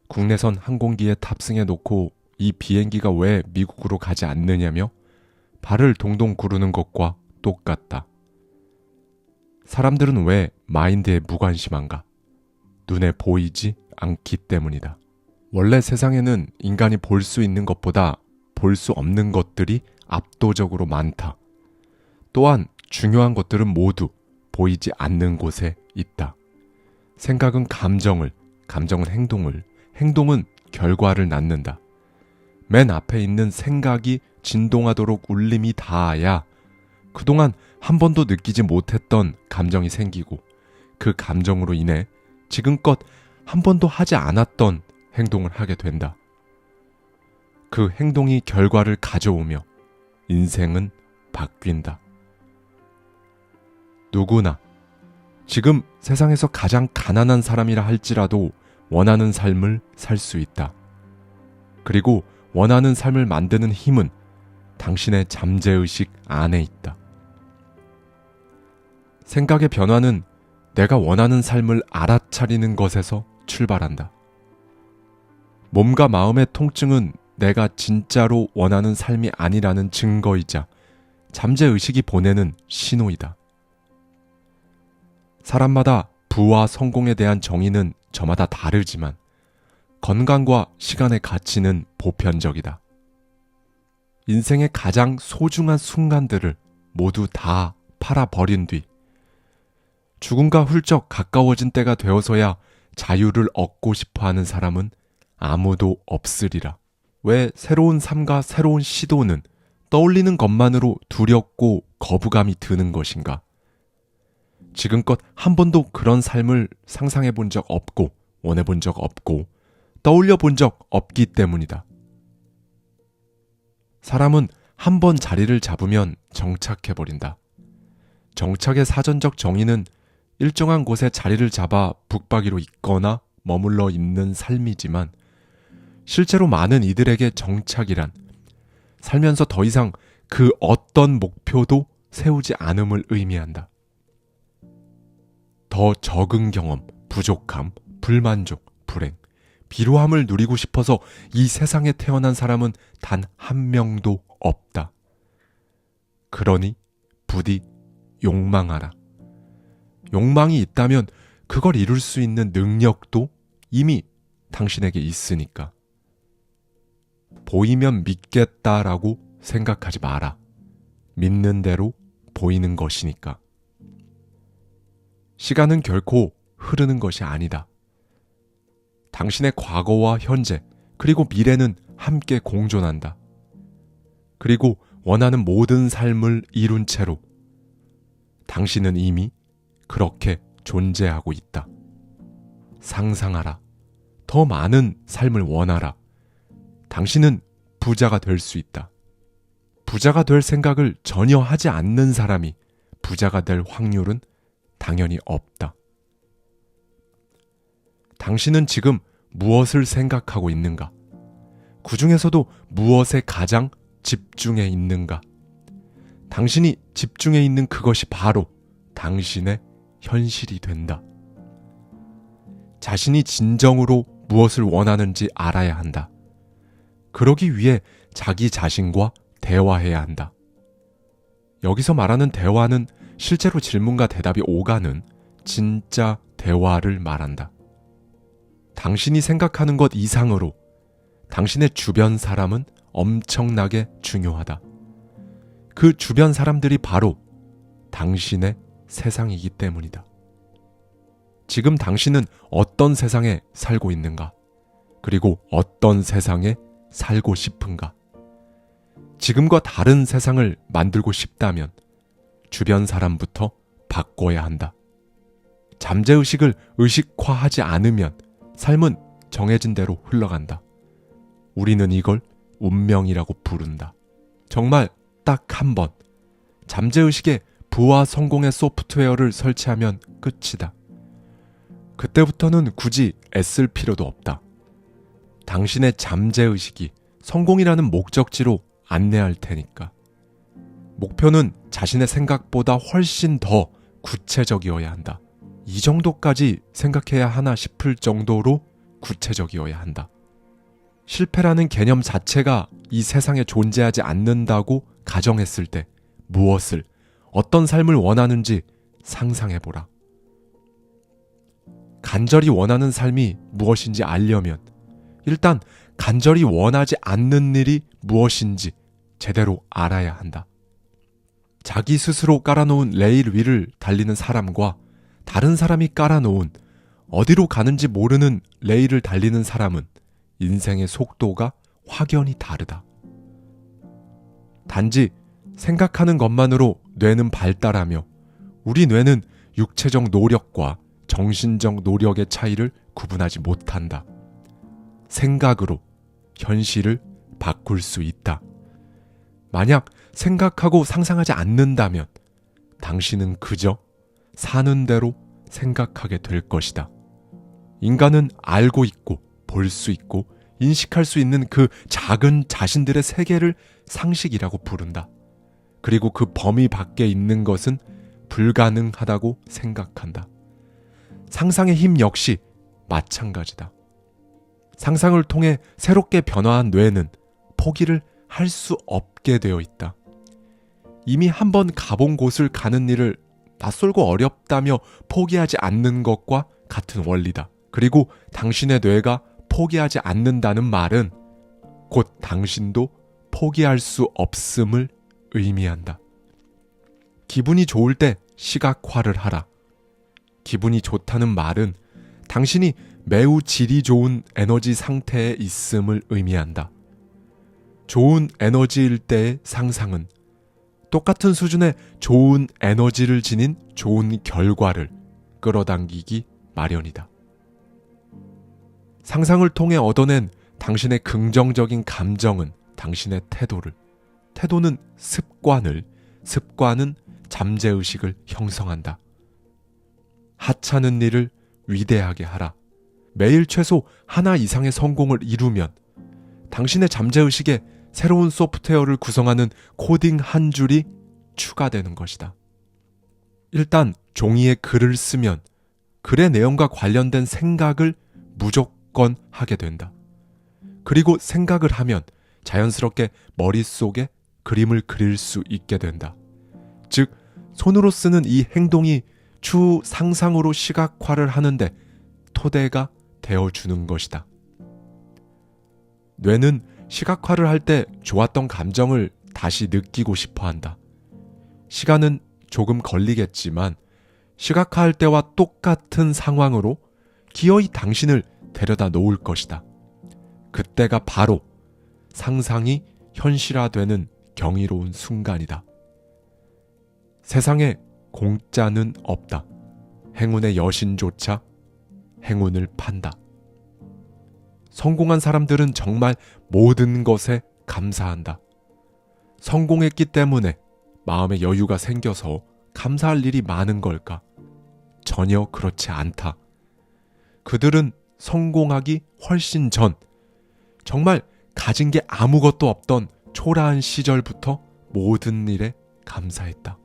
국내선 항공기에 탑승해 놓고 이 비행기가 왜 미국으로 가지 않느냐며 발을 동동 구르는 것과 똑같다. 사람들은 왜 마인드에 무관심한가? 눈에 보이지 않기 때문이다. 원래 세상에는 인간이 볼 수 있는 것보다 볼 수 없는 것들이 압도적으로 많다. 또한 중요한 것들은 모두 보이지 않는 곳에 있다. 생각은 감정을, 감정은 행동을, 행동은 결과를 낳는다. 맨 앞에 있는 생각이 진동하도록 울림이 닿아야 그동안 한 번도 느끼지 못했던 감정이 생기고, 그 감정으로 인해 지금껏 한 번도 하지 않았던 행동을 하게 된다. 그 행동이 결과를 가져오며 인생은 바뀐다. 누구나 지금 세상에서 가장 가난한 사람이라 할지라도 원하는 삶을 살 수 있다. 그리고 원하는 삶을 만드는 힘은 당신의 잠재의식 안에 있다. 생각의 변화는 내가 원하는 삶을 알아차리는 것에서 출발한다. 몸과 마음의 통증은 내가 진짜로 원하는 삶이 아니라는 증거이자 잠재의식이 보내는 신호이다. 사람마다 부와 성공에 대한 정의는 저마다 다르지만 건강과 시간의 가치는 보편적이다. 인생의 가장 소중한 순간들을 모두 다 팔아버린 뒤 죽음과 훌쩍 가까워진 때가 되어서야 자유를 얻고 싶어하는 사람은 아무도 없으리라. 왜 새로운 삶과 새로운 시도는 떠올리는 것만으로 두렵고 거부감이 드는 것인가? 지금껏 한 번도 그런 삶을 상상해 본 적 없고 원해 본 적 없고 떠올려 본 적 없기 때문이다. 사람은 한 번 자리를 잡으면 정착해 버린다. 정착의 사전적 정의는 일정한 곳에 자리를 잡아 북박이로 있거나 머물러 있는 삶이지만, 실제로 많은 이들에게 정착이란 살면서 더 이상 그 어떤 목표도 세우지 않음을 의미한다. 더 적은 경험, 부족함, 불만족, 불행, 비루함을 누리고 싶어서 이 세상에 태어난 사람은 단 한 명도 없다. 그러니 부디 욕망하라. 욕망이 있다면 그걸 이룰 수 있는 능력도 이미 당신에게 있으니까. 보이면 믿겠다라고 생각하지 마라. 믿는 대로 보이는 것이니까. 시간은 결코 흐르는 것이 아니다. 당신의 과거와 현재, 그리고 미래는 함께 공존한다. 그리고 원하는 모든 삶을 이룬 채로 당신은 이미 그렇게 존재하고 있다. 상상하라. 더 많은 삶을 원하라. 당신은 부자가 될 수 있다. 부자가 될 생각을 전혀 하지 않는 사람이 부자가 될 확률은 당연히 없다. 당신은 지금 무엇을 생각하고 있는가? 그 중에서도 무엇에 가장 집중해 있는가? 당신이 집중해 있는 그것이 바로 당신의 현실이 된다. 자신이 진정으로 무엇을 원하는지 알아야 한다. 그러기 위해 자기 자신과 대화해야 한다. 여기서 말하는 대화는 실제로 질문과 대답이 오가는 진짜 대화를 말한다. 당신이 생각하는 것 이상으로 당신의 주변 사람은 엄청나게 중요하다. 그 주변 사람들이 바로 당신의 세상이기 때문이다. 지금 당신은 어떤 세상에 살고 있는가? 그리고 어떤 세상에 살고 싶은가? 지금과 다른 세상을 만들고 싶다면 주변 사람부터 바꿔야 한다. 잠재의식을 의식화하지 않으면 삶은 정해진 대로 흘러간다. 우리는 이걸 운명이라고 부른다. 정말 딱 한 번 잠재의식에 부와 성공의 소프트웨어를 설치하면 끝이다. 그때부터는 굳이 애쓸 필요도 없다. 당신의 잠재의식이 성공이라는 목적지로 안내할 테니까. 목표는 자신의 생각보다 훨씬 더 구체적이어야 한다. 이 정도까지 생각해야 하나 싶을 정도로 구체적이어야 한다. 실패라는 개념 자체가 이 세상에 존재하지 않는다고 가정했을 때 무엇을, 어떤 삶을 원하는지 상상해보라. 간절히 원하는 삶이 무엇인지 알려면 일단 간절히 원하지 않는 일이 무엇인지 제대로 알아야 한다. 자기 스스로 깔아놓은 레일 위를 달리는 사람과 다른 사람이 깔아놓은 어디로 가는지 모르는 레일을 달리는 사람은 인생의 속도가 확연히 다르다. 단지 생각하는 것만으로 뇌는 발달하며 우리 뇌는 육체적 노력과 정신적 노력의 차이를 구분하지 못한다. 생각으로 현실을 바꿀 수 있다. 만약 생각하고 상상하지 않는다면 당신은 그저 사는 대로 생각하게 될 것이다. 인간은 알고 있고 볼 수 있고 인식할 수 있는 그 작은 자신들의 세계를 상식이라고 부른다. 그리고 그 범위 밖에 있는 것은 불가능하다고 생각한다. 상상의 힘 역시 마찬가지다. 상상을 통해 새롭게 변화한 뇌는 포기를 할 수 없게 되어 있다. 이미 한번 가본 곳을 가는 일을 낯설고 어렵다며 포기하지 않는 것과 같은 원리다. 그리고 당신의 뇌가 포기하지 않는다는 말은 곧 당신도 포기할 수 없음을 의미한다. 기분이 좋을 때 시각화를 하라. 기분이 좋다는 말은 당신이 매우 질이 좋은 에너지 상태에 있음을 의미한다. 좋은 에너지일 때의 상상은 똑같은 수준의 좋은 에너지를 지닌 좋은 결과를 끌어당기기 마련이다. 상상을 통해 얻어낸 당신의 긍정적인 감정은 당신의 태도는 습관은 잠재의식을 형성한다. 하찮은 일을 위대하게 하라. 매일 최소 하나 이상의 성공을 이루면 당신의 잠재의식에 새로운 소프트웨어를 구성하는 코딩 한 줄이 추가되는 것이다. 일단 종이에 글을 쓰면 글의 내용과 관련된 생각을 무조건 하게 된다. 그리고 생각을 하면 자연스럽게 머릿속에 그림을 그릴 수 있게 된다. 즉, 손으로 쓰는 이 행동이 추후 상상으로 시각화를 하는데 토대가 되어주는 것이다. 뇌는 시각화를 할 때 좋았던 감정을 다시 느끼고 싶어 한다. 시간은 조금 걸리겠지만 시각화할 때와 똑같은 상황으로 기어이 당신을 데려다 놓을 것이다. 그때가 바로 상상이 현실화되는 경이로운 순간이다. 세상에 공짜는 없다. 행운의 여신조차 행운을 판다. 성공한 사람들은 정말 모든 것에 감사한다. 성공했기 때문에 마음의 여유가 생겨서 감사할 일이 많은 걸까? 전혀 그렇지 않다. 그들은 성공하기 훨씬 전, 정말 가진 게 아무것도 없던 초라한 시절부터 모든 일에 감사했다.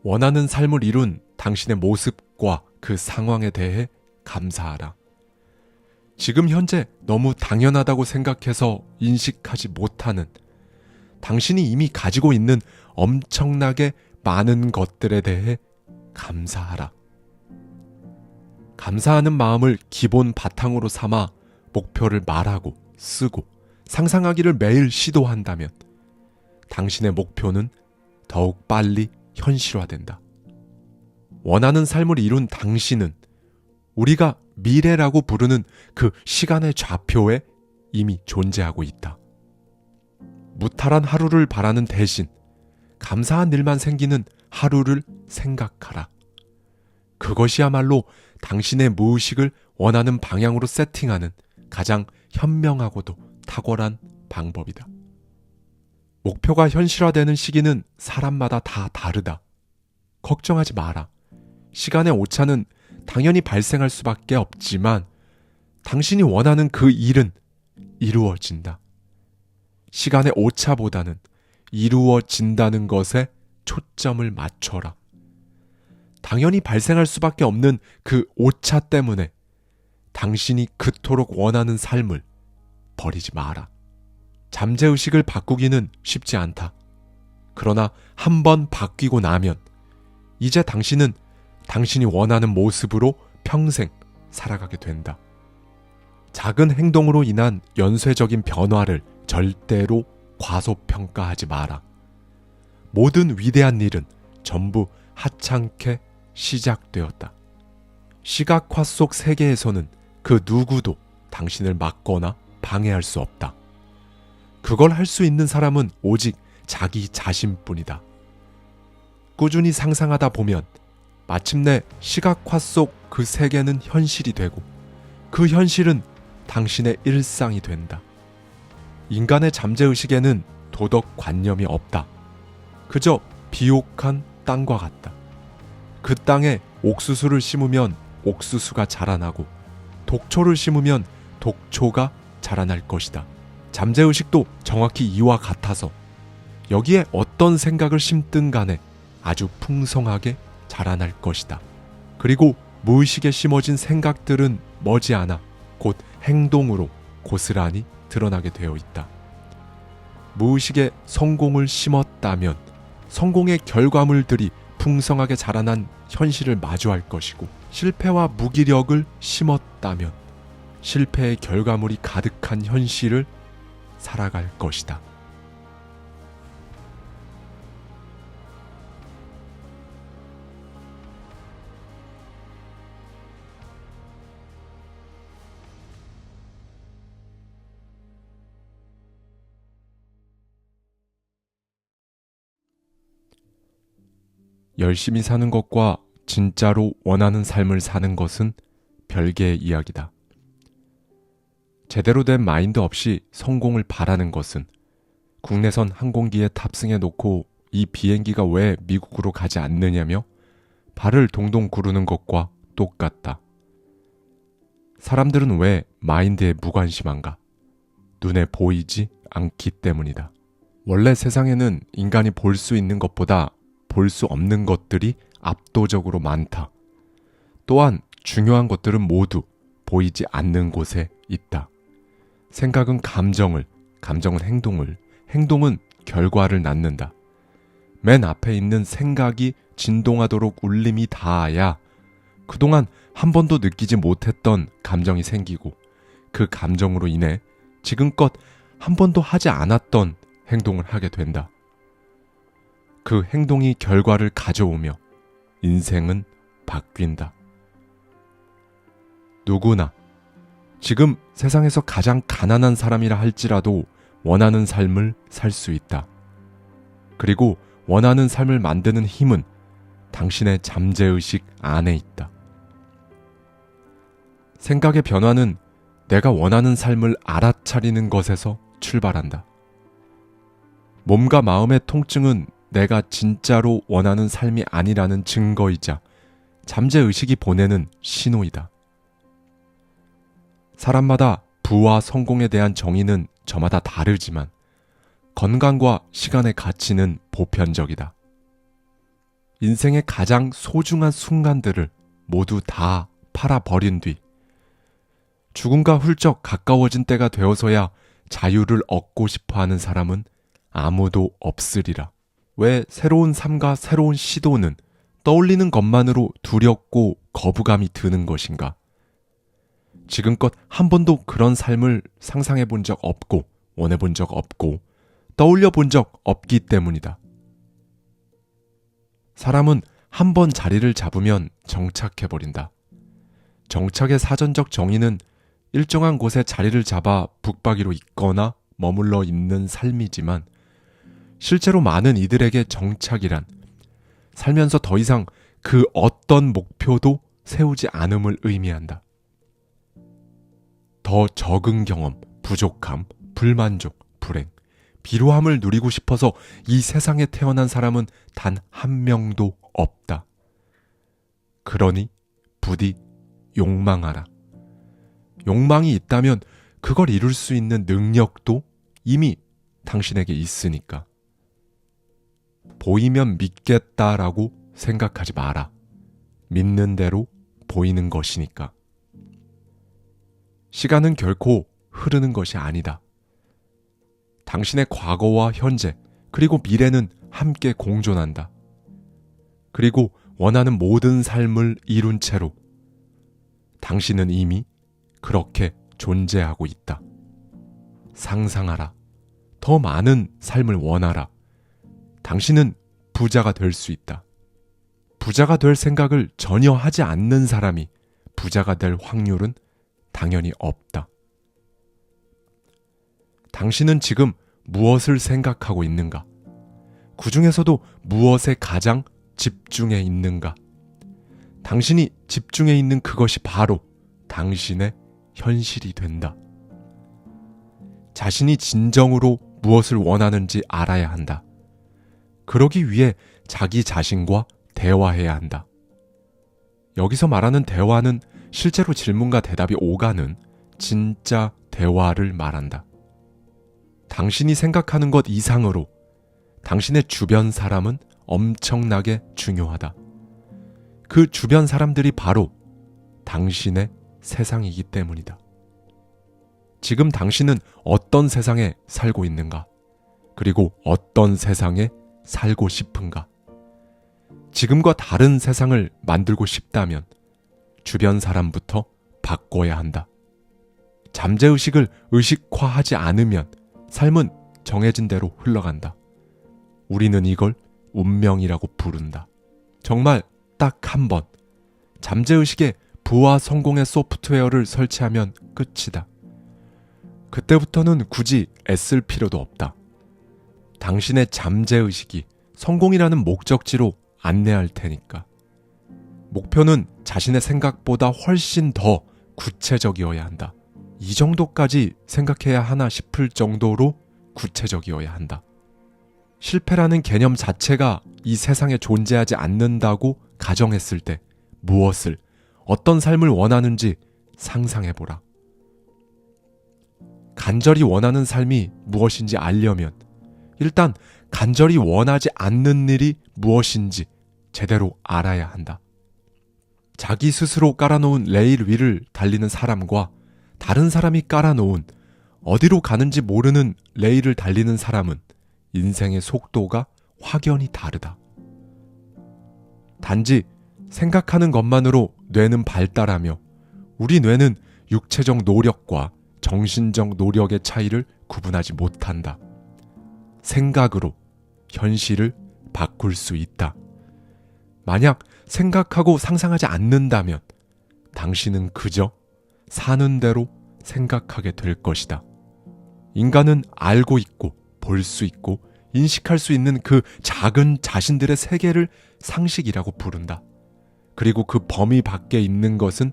원하는 삶을 이룬 당신의 모습과 그 상황에 대해 감사하라. 지금 현재 너무 당연하다고 생각해서 인식하지 못하는 당신이 이미 가지고 있는 엄청나게 많은 것들에 대해 감사하라. 감사하는 마음을 기본 바탕으로 삼아 목표를 말하고 쓰고 상상하기를 매일 시도한다면 당신의 목표는 더욱 빨리 현실화된다. 원하는 삶을 이룬 당신은 우리가 미래라고 부르는 그 시간의 좌표에 이미 존재하고 있다. 무탈한 하루를 바라는 대신 감사한 일만 생기는 하루를 생각하라. 그것이야말로 당신의 무의식을 원하는 방향으로 세팅하는 가장 현명하고도 탁월한 방법이다. 목표가 현실화되는 시기는 사람마다 다 다르다. 걱정하지 마라. 시간의 오차는 당연히 발생할 수밖에 없지만 당신이 원하는 그 일은 이루어진다. 시간의 오차보다는 이루어진다는 것에 초점을 맞춰라. 당연히 발생할 수밖에 없는 그 오차 때문에 당신이 그토록 원하는 삶을 버리지 마라. 잠재의식을 바꾸기는 쉽지 않다. 그러나 한번 바뀌고 나면 이제 당신은 당신이 원하는 모습으로 평생 살아가게 된다. 작은 행동으로 인한 연쇄적인 변화를 절대로 과소평가하지 마라. 모든 위대한 일은 전부 하찮게 시작되었다. 시각화 속 세계에서는 그 누구도 당신을 막거나 방해할 수 없다. 그걸 할 수 있는 사람은 오직 자기 자신뿐이다. 꾸준히 상상하다 보면 마침내 시각화 속 그 세계는 현실이 되고 그 현실은 당신의 일상이 된다. 인간의 잠재의식에는 도덕관념이 없다. 그저 비옥한 땅과 같다. 그 땅에 옥수수를 심으면 옥수수가 자라나고 독초를 심으면 독초가 자라날 것이다. 잠재의식도 정확히 이와 같아서 여기에 어떤 생각을 심든 간에 아주 풍성하게 자라날 것이다. 그리고 무의식에 심어진 생각들은 머지않아 곧 행동으로 고스란히 드러나게 되어 있다. 무의식에 성공을 심었다면 성공의 결과물들이 풍성하게 자라난 현실을 마주할 것이고, 실패와 무기력을 심었다면 실패의 결과물이 가득한 현실을 살아갈 것이다. 열심히 사는 것과 진짜로 원하는 삶을 사는 것은 별개의 이야기다. 제대로 된 마인드 없이 성공을 바라는 것은 국내선 항공기에 탑승해 놓고 이 비행기가 왜 미국으로 가지 않느냐며 발을 동동 구르는 것과 똑같다. 사람들은 왜 마인드에 무관심한가? 눈에 보이지 않기 때문이다. 원래 세상에는 인간이 볼 수 있는 것보다 볼 수 없는 것들이 압도적으로 많다. 또한 중요한 것들은 모두 보이지 않는 곳에 있다. 생각은 감정을, 감정은 행동을, 행동은 결과를 낳는다. 맨 앞에 있는 생각이 진동하도록 울림이 닿아야 그동안 한 번도 느끼지 못했던 감정이 생기고, 그 감정으로 인해 지금껏 한 번도 하지 않았던 행동을 하게 된다. 그 행동이 결과를 가져오며 인생은 바뀐다. 누구나 지금 세상에서 가장 가난한 사람이라 할지라도 원하는 삶을 살 수 있다. 그리고 원하는 삶을 만드는 힘은 당신의 잠재의식 안에 있다. 생각의 변화는 내가 원하는 삶을 알아차리는 것에서 출발한다. 몸과 마음의 통증은 내가 진짜로 원하는 삶이 아니라는 증거이자 잠재의식이 보내는 신호이다. 사람마다 부와 성공에 대한 정의는 저마다 다르지만 건강과 시간의 가치는 보편적이다. 인생의 가장 소중한 순간들을 모두 다 팔아버린 뒤 죽음과 훌쩍 가까워진 때가 되어서야 자유를 얻고 싶어하는 사람은 아무도 없으리라. 왜 새로운 삶과 새로운 시도는 떠올리는 것만으로 두렵고 거부감이 드는 것인가? 지금껏 한 번도 그런 삶을 상상해 본 적 없고 원해 본 적 없고 떠올려 본 적 없기 때문이다. 사람은 한 번 자리를 잡으면 정착해 버린다. 정착의 사전적 정의는 일정한 곳에 자리를 잡아 북박이로 있거나 머물러 있는 삶이지만 실제로 많은 이들에게 정착이란 살면서 더 이상 그 어떤 목표도 세우지 않음을 의미한다. 더 적은 경험, 부족함, 불만족, 불행, 비루함을 누리고 싶어서 이 세상에 태어난 사람은 단 한 명도 없다. 그러니 부디 욕망하라. 욕망이 있다면 그걸 이룰 수 있는 능력도 이미 당신에게 있으니까. 보이면 믿겠다라고 생각하지 마라. 믿는 대로 보이는 것이니까. 시간은 결코 흐르는 것이 아니다. 당신의 과거와 현재 그리고 미래는 함께 공존한다. 그리고 원하는 모든 삶을 이룬 채로 당신은 이미 그렇게 존재하고 있다. 상상하라. 더 많은 삶을 원하라. 당신은 부자가 될 수 있다. 부자가 될 생각을 전혀 하지 않는 사람이 부자가 될 확률은 당연히 없다. 당신은 지금 무엇을 생각하고 있는가? 그 중에서도 무엇에 가장 집중해 있는가? 당신이 집중해 있는 그것이 바로 당신의 현실이 된다. 자신이 진정으로 무엇을 원하는지 알아야 한다. 그러기 위해 자기 자신과 대화해야 한다. 여기서 말하는 대화는 실제로 질문과 대답이 오가는 진짜 대화를 말한다. 당신이 생각하는 것 이상으로 당신의 주변 사람은 엄청나게 중요하다. 그 주변 사람들이 바로 당신의 세상이기 때문이다. 지금 당신은 어떤 세상에 살고 있는가? 그리고 어떤 세상에 살고 싶은가? 지금과 다른 세상을 만들고 싶다면 주변 사람부터 바꿔야 한다. 잠재의식을 의식화하지 않으면 삶은 정해진 대로 흘러간다. 우리는 이걸 운명이라고 부른다. 정말 딱 한 번 잠재의식에 부와 성공의 소프트웨어를 설치하면 끝이다. 그때부터는 굳이 애쓸 필요도 없다. 당신의 잠재의식이 성공이라는 목적지로 안내할 테니까. 목표는 자신의 생각보다 훨씬 더 구체적이어야 한다. 이 정도까지 생각해야 하나 싶을 정도로 구체적이어야 한다. 실패라는 개념 자체가 이 세상에 존재하지 않는다고 가정했을 때 무엇을, 어떤 삶을 원하는지 상상해보라. 간절히 원하는 삶이 무엇인지 알려면 일단 간절히 원하지 않는 일이 무엇인지 제대로 알아야 한다. 자기 스스로 깔아놓은 레일 위를 달리는 사람과 다른 사람이 깔아놓은 어디로 가는지 모르는 레일을 달리는 사람은 인생의 속도가 확연히 다르다. 단지 생각하는 것만으로 뇌는 발달하며 우리 뇌는 육체적 노력과 정신적 노력의 차이를 구분하지 못한다. 생각으로 현실을 바꿀 수 있다. 만약 생각하고 상상하지 않는다면 당신은 그저 사는 대로 생각하게 될 것이다. 인간은 알고 있고 볼 수 있고 인식할 수 있는 그 작은 자신들의 세계를 상식이라고 부른다. 그리고 그 범위 밖에 있는 것은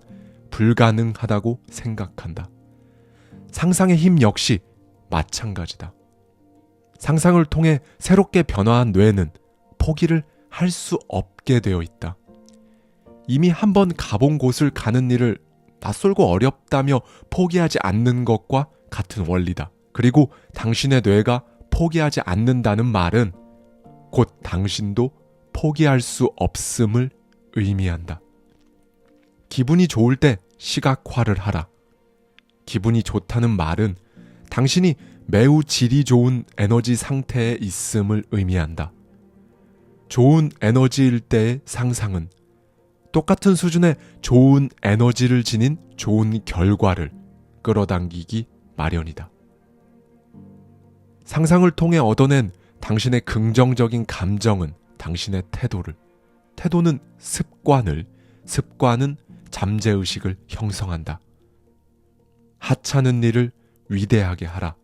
불가능하다고 생각한다. 상상의 힘 역시 마찬가지다. 상상을 통해 새롭게 변화한 뇌는 포기를 할 수 없게 되어 있다. 이미 한번 가본 곳을 가는 일을 낯설고 어렵다며 포기하지 않는 것과 같은 원리다. 그리고 당신의 뇌가 포기하지 않는다는 말은 곧 당신도 포기할 수 없음을 의미한다. 기분이 좋을 때 시각화를 하라. 기분이 좋다는 말은 당신이 매우 질이 좋은 에너지 상태에 있음을 의미한다. 좋은 에너지일 때의 상상은 똑같은 수준의 좋은 에너지를 지닌 좋은 결과를 끌어당기기 마련이다. 상상을 통해 얻어낸 당신의 긍정적인 감정은 당신의 태도는 습관을, 습관은 잠재의식을 형성한다. 하찮은 일을 위대하게 하라.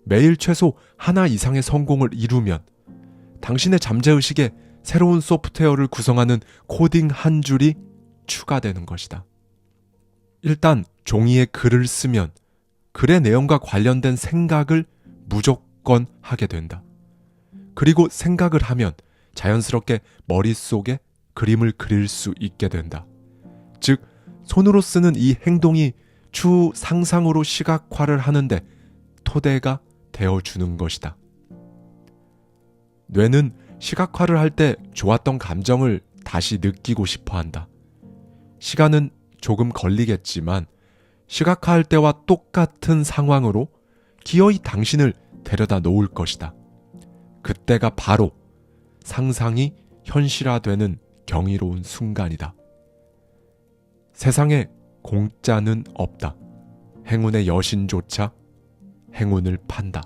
매일 최소 하나 이상의 성공을 이루면 당신의 잠재의식에 새로운 소프트웨어를 구성하는 코딩 한 줄이 추가되는 것이다. 일단 종이에 글을 쓰면 글의 내용과 관련된 생각을 무조건 하게 된다. 그리고 생각을 하면 자연스럽게 머릿속에 그림을 그릴 수 있게 된다. 즉, 손으로 쓰는 이 행동이 추후 상상으로 시각화를 하는데 토대가 되어주는 것이다. 뇌는 시각화를 할 때 좋았던 감정을 다시 느끼고 싶어 한다. 시간은 조금 걸리겠지만 시각화할 때와 똑같은 상황으로 기어이 당신을 데려다 놓을 것이다. 그때가 바로 상상이 현실화되는 경이로운 순간이다. 세상에 공짜는 없다. 행운의 여신조차 행운을 판다.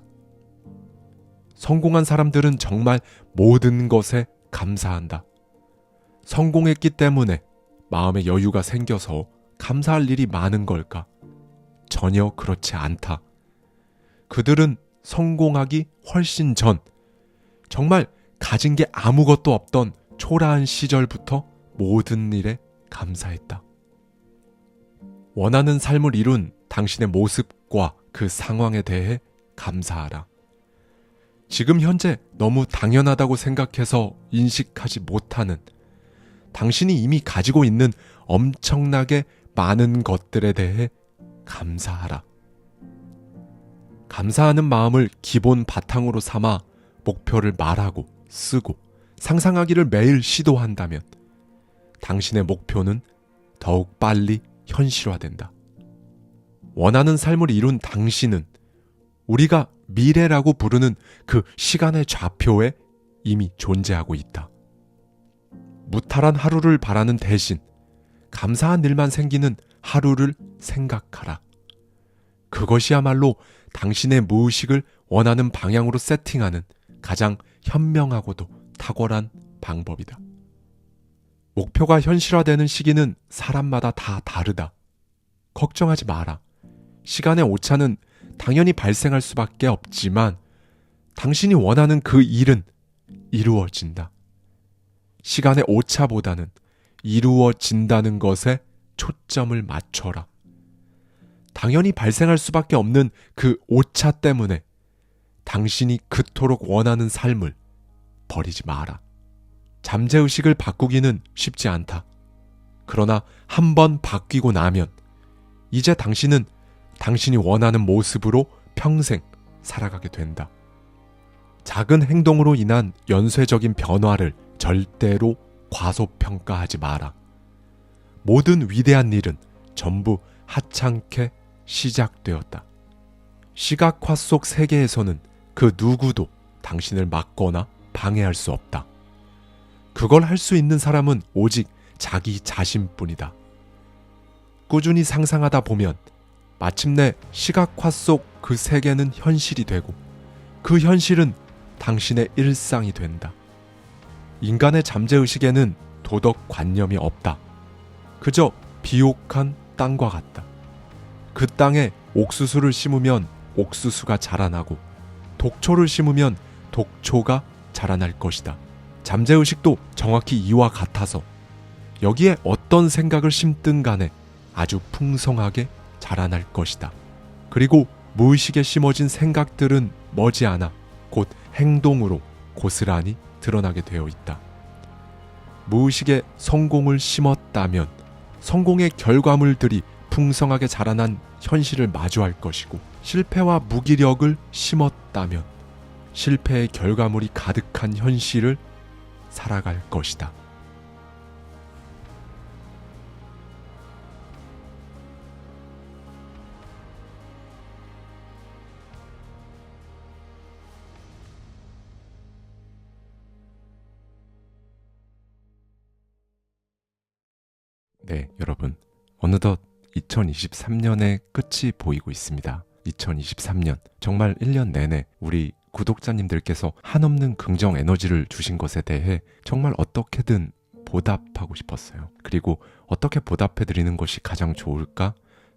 성공한 사람들은 정말 모든 것에 감사한다. 성공했기 때문에 마음의 여유가 생겨서 감사할 일이 많은 걸까? 전혀 그렇지 않다. 그들은 성공하기 훨씬 전, 정말 가진 게 아무것도 없던 초라한 시절부터 모든 일에 감사했다. 원하는 삶을 이룬 당신의 모습과 그 상황에 대해 감사하라. 지금 현재 너무 당연하다고 생각해서 인식하지 못하는 당신이 이미 가지고 있는 엄청나게 많은 것들에 대해 감사하라. 감사하는 마음을 기본 바탕으로 삼아 목표를 말하고 쓰고 상상하기를 매일 시도한다면 당신의 목표는 더욱 빨리 현실화된다. 원하는 삶을 이룬 당신은 우리가 미래라고 부르는 그 시간의 좌표에 이미 존재하고 있다. 무탈한 하루를 바라는 대신 감사한 일만 생기는 하루를 생각하라. 그것이야말로 당신의 무의식을 원하는 방향으로 세팅하는 가장 현명하고도 탁월한 방법이다. 목표가 현실화되는 시기는 사람마다 다 다르다. 걱정하지 마라. 시간의 오차는 당연히 발생할 수밖에 없지만 당신이 원하는 그 일은 이루어진다. 시간의 오차보다는 이루어진다는 것에 초점을 맞춰라. 당연히 발생할 수밖에 없는 그 오차 때문에 당신이 그토록 원하는 삶을 버리지 마라. 잠재의식을 바꾸기는 쉽지 않다. 그러나 한번 바뀌고 나면 이제 당신은 당신이 원하는 모습으로 평생 살아가게 된다. 작은 행동으로 인한 연쇄적인 변화를 절대로 과소평가하지 마라. 모든 위대한 일은 전부 하찮게 시작되었다. 시각화 속 세계에서는 그 누구도 당신을 막거나 방해할 수 없다. 그걸 할 수 있는 사람은 오직 자기 자신뿐이다. 꾸준히 상상하다 보면 마침내 시각화 속 그 세계는 현실이 되고 그 현실은 당신의 일상이 된다. 인간의 잠재의식에는 도덕관념이 없다. 그저 비옥한 땅과 같다. 그 땅에 옥수수를 심으면 옥수수가 자라나고 독초를 심으면 독초가 자라날 것이다. 잠재의식도 정확히 이와 같아서 여기에 어떤 생각을 심든 간에 아주 풍성하게 자라날 것이다. 그리고 무의식에 심어진 생각들은 머지않아 곧 행동으로 고스란히 드러나게 되어 있다. 무의식에 성공을 심었다면 성공의 결과물들이 풍성하게 자라난 현실을 마주할 것이고 실패와 무기력을 심었다면 실패의 결과물이 가득한 현실을 살아갈 것이다. 네, 여러분. 어느덧 2023년의 끝이 보이고 있습니다. 2023년 정말 1년 내내 우리 구독자님들께서 한없는 긍정 에너지를 주신 것에 대해 정말 어떻게든 보답하고 싶었어요. 그리고 어떻게 보답해 드리는 것이 가장 좋을까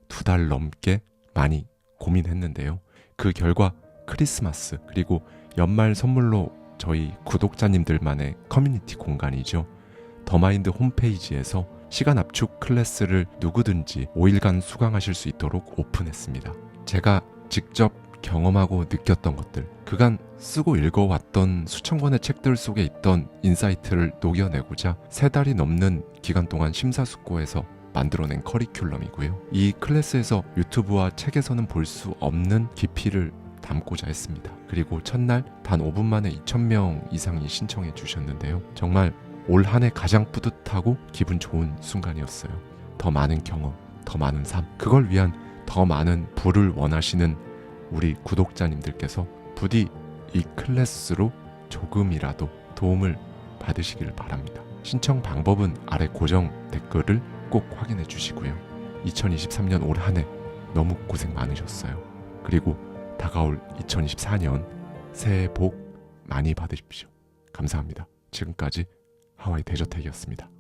2달 넘게 많이 고민했는데요. 그 결과 크리스마스 그리고 연말 선물로 저희 구독자님들만의 커뮤니티 공간이죠. 더마인드 홈페이지에서 시간 압축 클래스를 누구든지 5일간 수강하실 수 있도록 오픈했습니다. 제가 직접 경험하고 느꼈던 것들, 그간 쓰고 읽어왔던 수천 권의 책들 속에 있던 인사이트를 녹여내고자 3달이 넘는 기간 동안 심사숙고해서 만들어낸 커리큘럼이고요. 이 클래스에서 유튜브와 책에서는 볼 수 없는 깊이를 담고자 했습니다. 그리고 첫날 단 5분 만에 2,000명 이상이 신청해 주셨는데요. 정말 올 한 해 가장 뿌듯하고 기분 좋은 순간이었어요. 더 많은 경험, 더 많은 삶, 그걸 위한 더 많은 부를 원하시는 우리 구독자님들께서 부디 이 클래스로 조금이라도 도움을 받으시길 바랍니다. 신청 방법은 아래 고정 댓글을 꼭 확인해 주시고요. 2023년 올 한 해 너무 고생 많으셨어요. 그리고 다가올 2024년 새해 복 많이 받으십시오. 감사합니다. 지금까지 하와이 대저택이었습니다.